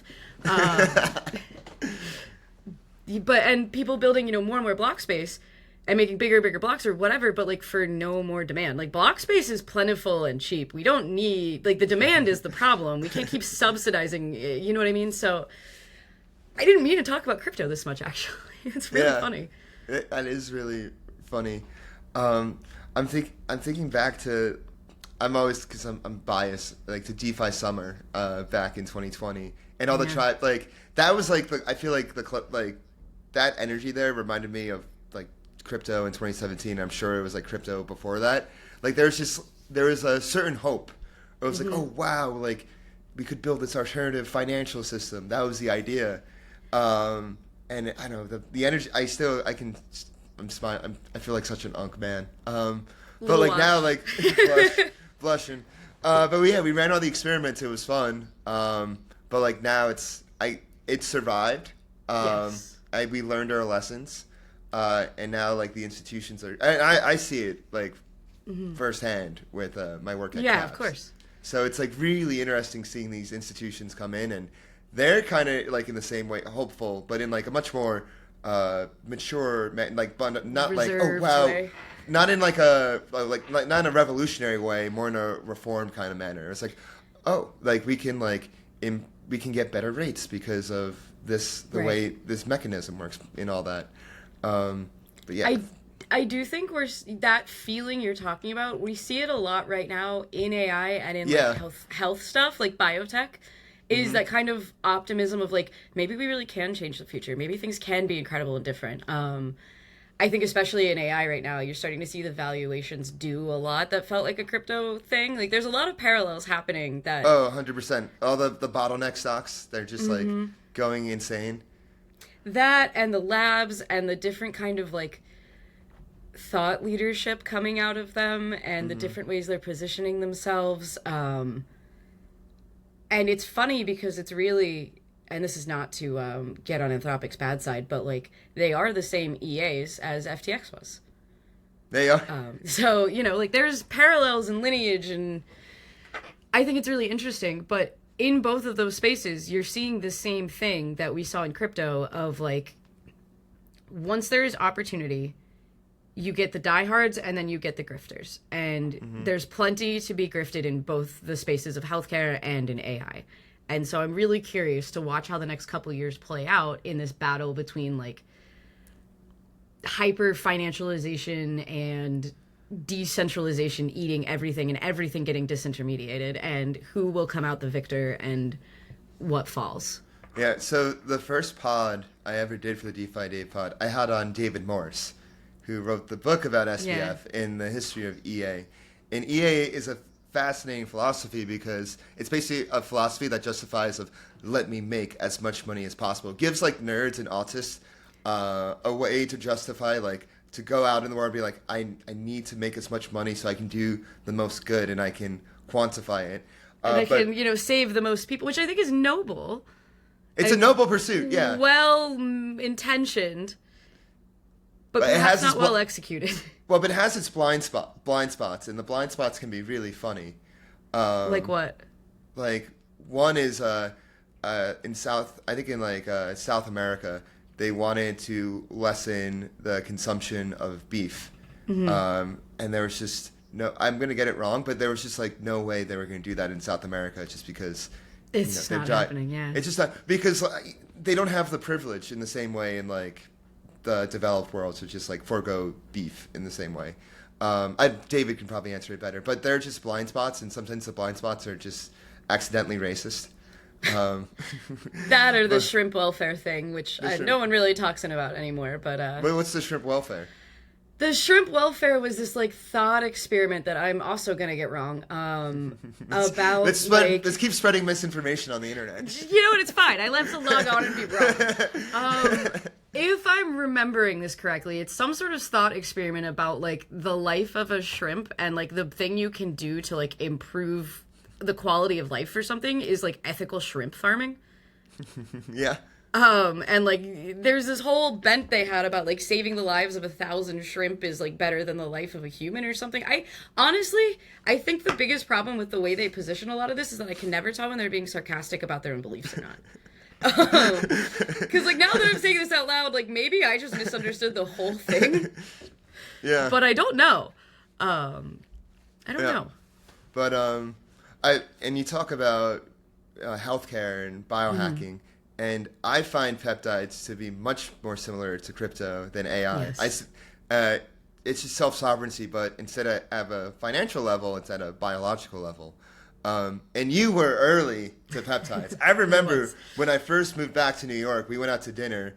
And people building, more and more block space and making bigger and bigger blocks or whatever, but like for no more demand. Like block space is plentiful and cheap. We don't need, like the demand is the problem. We can't keep subsidizing, you know what I mean? So I didn't mean to talk about crypto this much, actually. It's really funny. That is really funny. I'm thinking back to, because I'm biased, like to DeFi Summer back in 2020, and all the tribe, like that was like I feel like that energy there reminded me of like crypto in 2017. I'm sure it was like crypto before that. Like there was a certain hope. It was like, oh wow, like we could build this alternative financial system. That was the idea. And I know the energy. I'm smiling. I feel like such an unk man. But like now, like blushing. But we ran all the experiments. It was fun. But like now, it survived. Yes. We learned our lessons. And now like the institutions are. I see it like firsthand with my work at Yeah, Cavs. of course. So it's like really interesting seeing these institutions come in, and they're kind of like in the same way, hopeful, but in like a much more mature, like, but not Reserved like, oh wow, way. not in like not in a revolutionary way, more in a reformed kind of manner. It's like, oh, like we can get better rates because of the way this mechanism works and all that. But yeah. I do think that feeling you're talking about, we see it a lot right now in AI and in like health stuff, like biotech, is that kind of optimism of like, maybe we really can change the future. Maybe things can be incredible and different. I think especially in AI right now, you're starting to see the valuations do a lot that felt like a crypto thing. Like there's a lot of parallels happening that... Oh, 100%. All the bottleneck stocks, they're just like going insane. That and the labs and the different kind of like thought leadership coming out of them and the different ways they're positioning themselves. And it's funny because it's really, and this is not to get on Anthropic's bad side, but like they are the same EAs as FTX was. They are. So, like there's parallels and lineage, and I think it's really interesting. But in both of those spaces, you're seeing the same thing that we saw in crypto of like, once there is opportunity, you get the diehards and then you get the grifters. And there's plenty to be grifted in both the spaces of healthcare and in AI. And so I'm really curious to watch how the next couple of years play out in this battle between like hyper financialization and decentralization eating everything and everything getting disintermediated, and who will come out the victor and what falls. Yeah, so the first pod I ever did for the DeFi Day pod, I had on David Morse, who wrote the book about SBF in the history of EA. And EA is a fascinating philosophy because it's basically a philosophy that justifies of let me make as much money as possible. It gives like nerds and autists a way to justify like to go out in the world and be like, I need to make as much money so I can do the most good and I can quantify it. And I can, save the most people, which I think is noble. It's a noble pursuit, yeah. Well intentioned. But perhaps not well executed. Well, but it has its blind spots, and the blind spots can be really funny. Like what? Like one is in South America, they wanted to lessen the consumption of beef, and there was just no. I'm gonna get it wrong, but there was just like no way they were gonna do that in South America, just because it's not happening. Yeah, it's just not because they don't have the privilege in the same way in like the developed world to just like forego beef in the same way. David can probably answer it better, but they're just blind spots, and sometimes the blind spots are just accidentally racist. That or the shrimp welfare thing, which no one really talks about anymore. But what's the shrimp welfare? The shrimp welfare was this like thought experiment that I'm also gonna get wrong. About let's keep spreading misinformation on the internet. You know what? It's fine. I love to log on and be wrong. If I'm remembering this correctly, it's some sort of thought experiment about like the life of a shrimp and like the thing you can do to like improve the quality of life for something is like ethical shrimp farming. Yeah. And like there's this whole bent they had about like saving the lives of 1,000 shrimp is like better than the life of a human or something. I honestly think the biggest problem with the way they position a lot of this is that I can never tell when they're being sarcastic about their own beliefs or not. Because like now that I'm saying this out loud, like maybe I just misunderstood the whole thing. Yeah. But I don't know. I don't know. But and you talk about healthcare and biohacking. And I find peptides to be much more similar to crypto than AI. Yes. It's just self-sovereignty, but instead of at a financial level, it's at a biological level. And you were early to peptides. I remember when I first moved back to New York, we went out to dinner,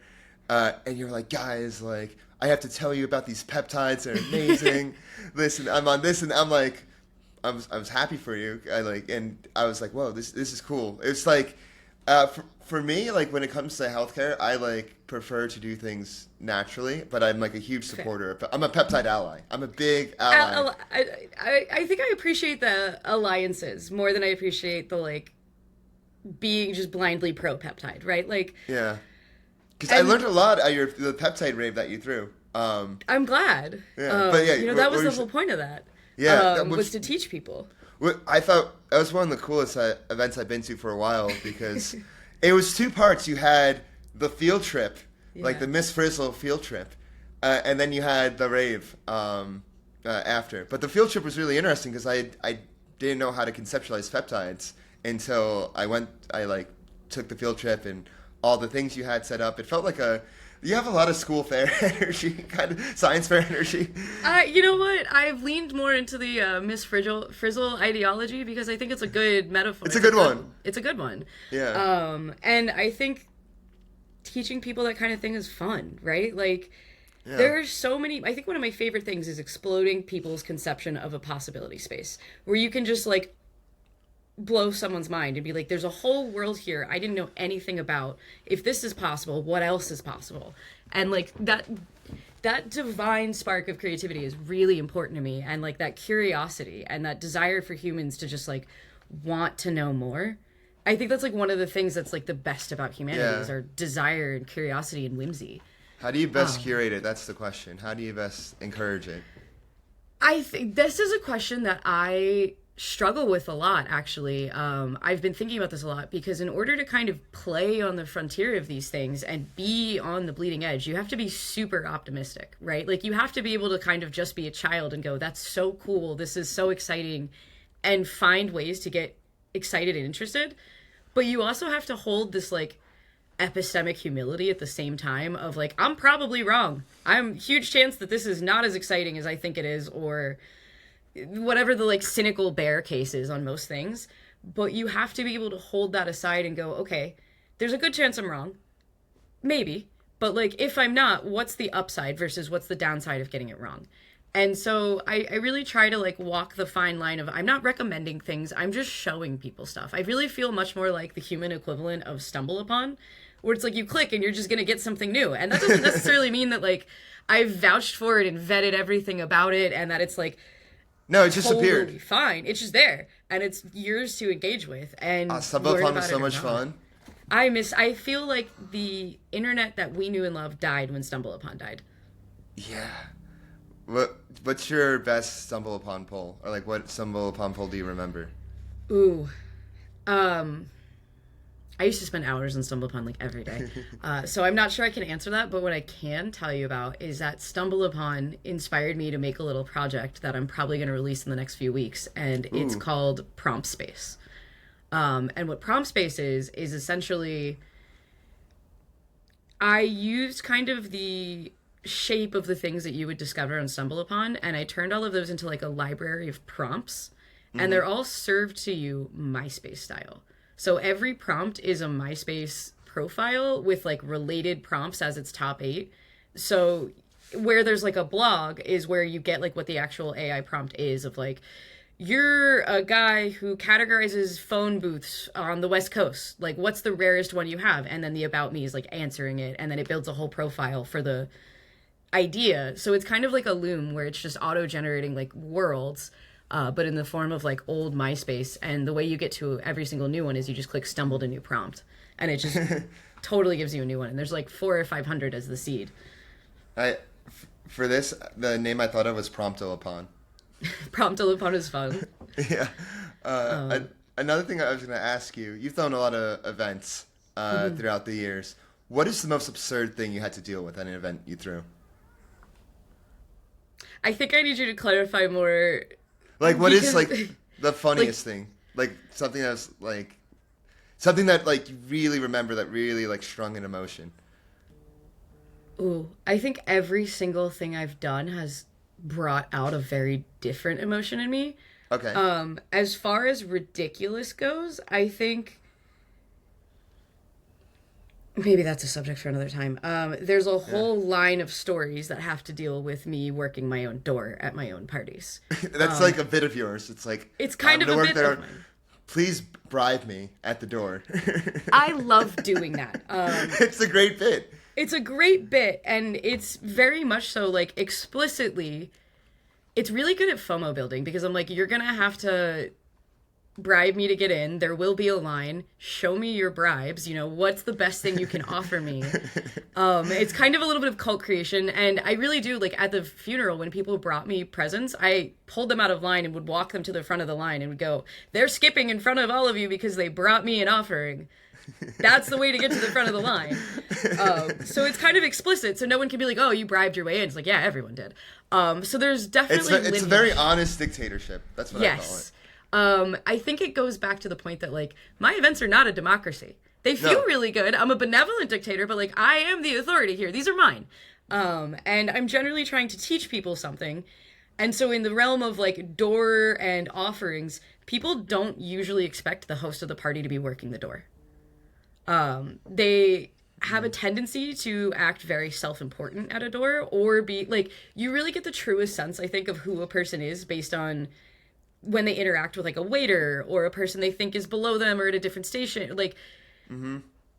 and you were like, guys, like, I have to tell you about these peptides. They're amazing. Listen, I'm on this, and I'm like, I was happy for you. And I was like, whoa, this is cool. It's like, for me, like when it comes to healthcare, I like prefer to do things naturally, but I'm like a huge supporter. I'm a peptide ally. I'm a big ally. I think I appreciate the alliances more than I appreciate the like being just blindly pro peptide, right? Like yeah, because I learned a lot at the peptide rave that you threw. I'm glad. Yeah, but yeah, you know that was the whole point of that. Yeah, was to teach people. I thought that was one of the coolest events I've been to for a while because it was two parts. You had the field trip, like the Miss Frizzle field trip, and then you had the rave after. But the field trip was really interesting because I didn't know how to conceptualize peptides until I like took the field trip and all the things you had set up. It felt like you have a lot of school fair energy, kind of science fair energy. You know what? I've leaned more into the Miss Frizzle ideology because I think it's a good metaphor. It's a good one. It's a good one. Yeah. And I think teaching people that kind of thing is fun, right? Like, there are so many. I think one of my favorite things is exploding people's conception of a possibility space where you can just like blow someone's mind and be like, there's a whole world here I didn't know anything about. If this is possible, what else is possible? And like that divine spark of creativity is really important to me, and like that curiosity and that desire for humans to just like want to know more. I think that's like one of the things that's like the best about humanity is our desire and curiosity and whimsy. How do you best curate it? That's the question. How do you best encourage it? I think this is a question that I struggle with a lot, actually. I've been thinking about this a lot because in order to kind of play on the frontier of these things and be on the bleeding edge, you have to be super optimistic, right? Like you have to be able to kind of just be a child and go, that's so cool, this is so exciting, and find ways to get excited and interested. But you also have to hold this like epistemic humility at the same time of like, I'm probably wrong. I'm huge chance that this is not as exciting as I think it is, or whatever the like cynical bear case is on most things. But you have to be able to hold that aside and go, okay, there's a good chance I'm wrong, maybe, but like if I'm not, what's the upside versus what's the downside of getting it wrong? And so I really try to like walk the fine line of, I'm not recommending things, I'm just showing people stuff. I really feel much more like the human equivalent of Stumble Upon, where it's like you click and you're just gonna get something new. And that doesn't necessarily mean that like I've vouched for it and vetted everything about it and that it's like, no, it just totally appeared. Fine. It's just there, and it's yours to engage with. And Stumble Upon was so much fun. I feel like the internet that we knew and loved died when Stumble Upon died. Yeah. What's your best Stumble Upon poll, or like what Stumble Upon poll do you remember? Ooh, I used to spend hours on Stumble Upon like every day. So I'm not sure I can answer that, but what I can tell you about is that Stumble Upon inspired me to make a little project that I'm probably going to release in the next few weeks, and it's called Prompt Space. And what Prompt Space is essentially, I used kind of the shape of the things that you would discover on Stumble Upon, and I turned all of those into like a library of prompts, and they're all served to you MySpace style. So every prompt is a MySpace profile with like related prompts as its top 8. So where there's like a blog is where you get like what the actual AI prompt is of like, you're a guy who categorizes phone booths on the West Coast. Like, what's the rarest one you have? And then the about me is like answering it. And then it builds a whole profile for the idea. So it's kind of like a Loom where it's just auto-generating like worlds, but in the form of like old MySpace. And the way you get to every single new one is you just click stumbled a new prompt. And it just totally gives you a new one. And there's like 400 or 500 as the seed. For this, the name I thought of was Prompto-Upon. Prompto-Upon is fun. Yeah. Another thing I was going to ask you, you've thrown a lot of events throughout the years. What is the most absurd thing you had to deal with at an event you threw? I think I need you to clarify more. Like, what is like the funniest thing? Like something that's like something that like you really remember that really like strung an emotion. Ooh, I think every single thing I've done has brought out a very different emotion in me. Okay. As far as ridiculous goes, I think maybe that's a subject for another time. There's a whole line of stories that have to deal with me working my own door at my own parties. That's like a bit of yours. It's like it's kind of a bit of mine. Please bribe me at the door. I love doing that. It's a great bit. It's a great bit, and it's very much so, like, explicitly, it's really good at FOMO building, because I'm like, you're gonna have to bribe me to get in, there will be a line, show me your bribes, you know, what's the best thing you can offer me? It's kind of a little bit of cult creation, and I really do, like, at the funeral, when people brought me presents, I pulled them out of line and would walk them to the front of the line and would go, they're skipping in front of all of you because they brought me an offering. That's the way to get to the front of the line. So it's kind of explicit, so no one can be like, oh, you bribed your way in. It's like, yeah, everyone did. So there's definitely it's a very honest dictatorship. That's what I call it. I think it goes back to the point that, like, my events are not a democracy. They feel really good. I'm a benevolent dictator, but, like, I am the authority here. These are mine. And I'm generally trying to teach people something. And so in the realm of, like, door and offerings, people don't usually expect the host of the party to be working the door. They have a tendency to act very self-important at a door, or be like, you really get the truest sense, I think, of who a person is based on when they interact with like a waiter or a person they think is below them or at a different station. Like,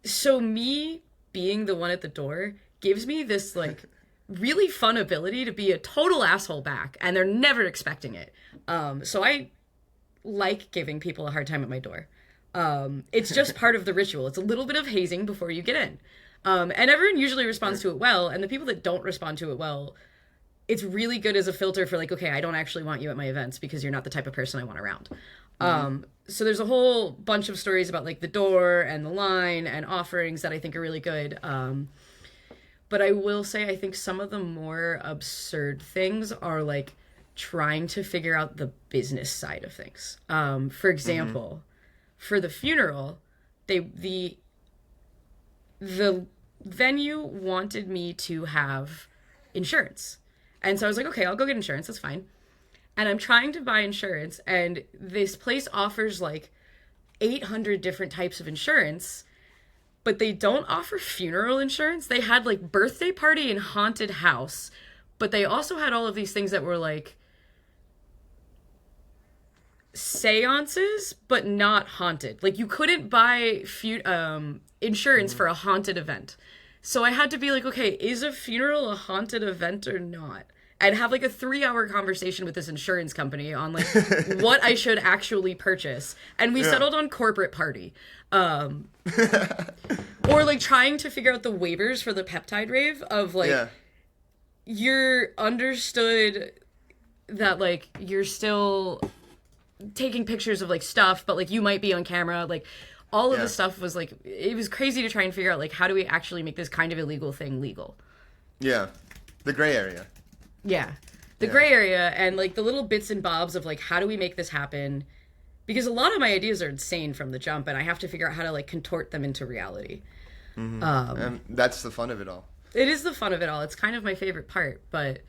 so me being the one at the door gives me this like really fun ability to be a total asshole back, and they're never expecting it. So I like giving people a hard time at my door. It's just part of the ritual. It's a little bit of hazing before you get in. And everyone usually responds to it well, and the people that don't respond to it well, it's really good as a filter for like, okay, I don't actually want you at my events because you're not the type of person I want around. So there's a whole bunch of stories about like the door and the line and offerings that I think are really good. But I will say, I think some of the more absurd things are like trying to figure out the business side of things. For example, for the funeral, the venue wanted me to have insurance. And so I was like, okay, I'll go get insurance. That's fine. And I'm trying to buy insurance, and this place offers like 800 different types of insurance, but they don't offer funeral insurance. They had like birthday party and haunted house, but they also had all of these things that were like seances, but not haunted. Like you couldn't buy insurance for a haunted event. So I had to be like, okay, is a funeral a haunted event or not? I'd have like a 3-hour conversation with this insurance company on like what I should actually purchase. And we settled on corporate party. Or like trying to figure out the waivers for the peptide rave of like, you're understood that like you're still taking pictures of like stuff, but like you might be on camera. Like all of the stuff was like, it was crazy to try and figure out like, how do we actually make this kind of illegal thing legal? Yeah. The gray area. Yeah. The gray area and like the little bits and bobs of like, how do we make this happen? Because a lot of my ideas are insane from the jump, and I have to figure out how to like contort them into reality. And that's the fun of it all. It is the fun of it all. It's kind of my favorite part, but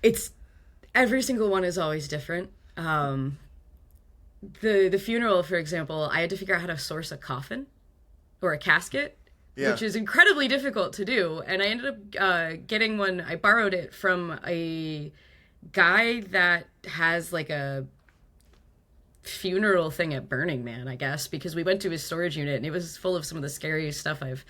it's every single one is always different. The funeral, for example, I had to figure out how to source a coffin or a casket Yeah. which is incredibly difficult to do. And I ended up getting one. I borrowed it from a guy that has like a funeral thing at Burning Man, I guess, because we went to his storage unit and it was full of some of the scariest stuff I've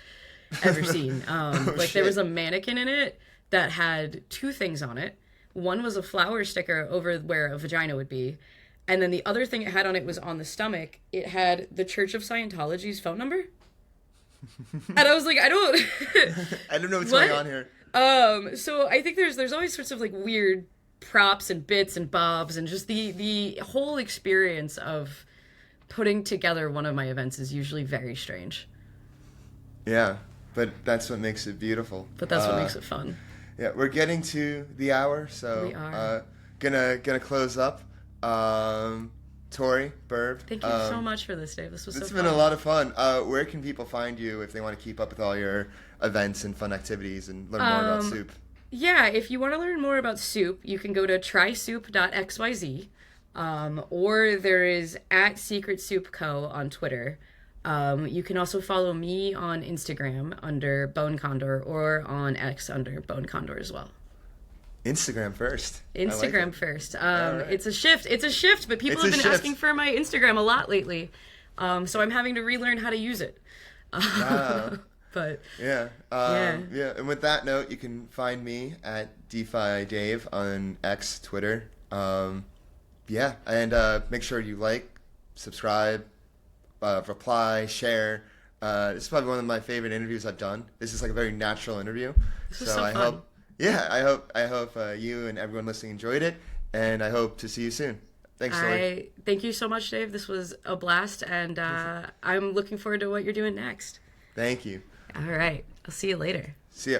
ever seen. Like there was a mannequin in it that had two things on it. One was a flower sticker over where a vagina would be. And then the other thing it had on it was on the stomach. It had the Church of Scientology's phone number. And I was like, I don't know what's going on here. So I think there's always sorts of like weird props and bits and bobs, and just the whole experience of putting together one of my events is usually very strange. Yeah, but that's what makes it beautiful. But that's what makes it fun. Yeah, we're getting to the hour, so we are. Gonna close up. Tori, Birb. Thank you so much for this, Dave. This was so fun. It's been a lot of fun. Where can people find you if they want to keep up with all your events and fun activities and learn more about Soup? Yeah, if you want to learn more about Soup, you can go to trysoup.xyz, or there is at Secret Soup Co. on Twitter. You can also follow me on Instagram under Bone Condor, or on X under Bone Condor as well. Instagram first. Instagram first. Right. It's a shift, but people have been asking for my Instagram a lot lately. So I'm having to relearn how to use it. But yeah. And with that note, you can find me at DeFi Dave on X, Twitter. And make sure you like, subscribe, reply, share. This is probably one of my favorite interviews I've done. This is like a very natural interview. This is so fun. I hope you and everyone listening enjoyed it, and I hope to see you soon. Thanks, Tori. Thank you so much, Dave. This was a blast, and I'm looking forward to what you're doing next. Thank you. All right. I'll see you later. See ya.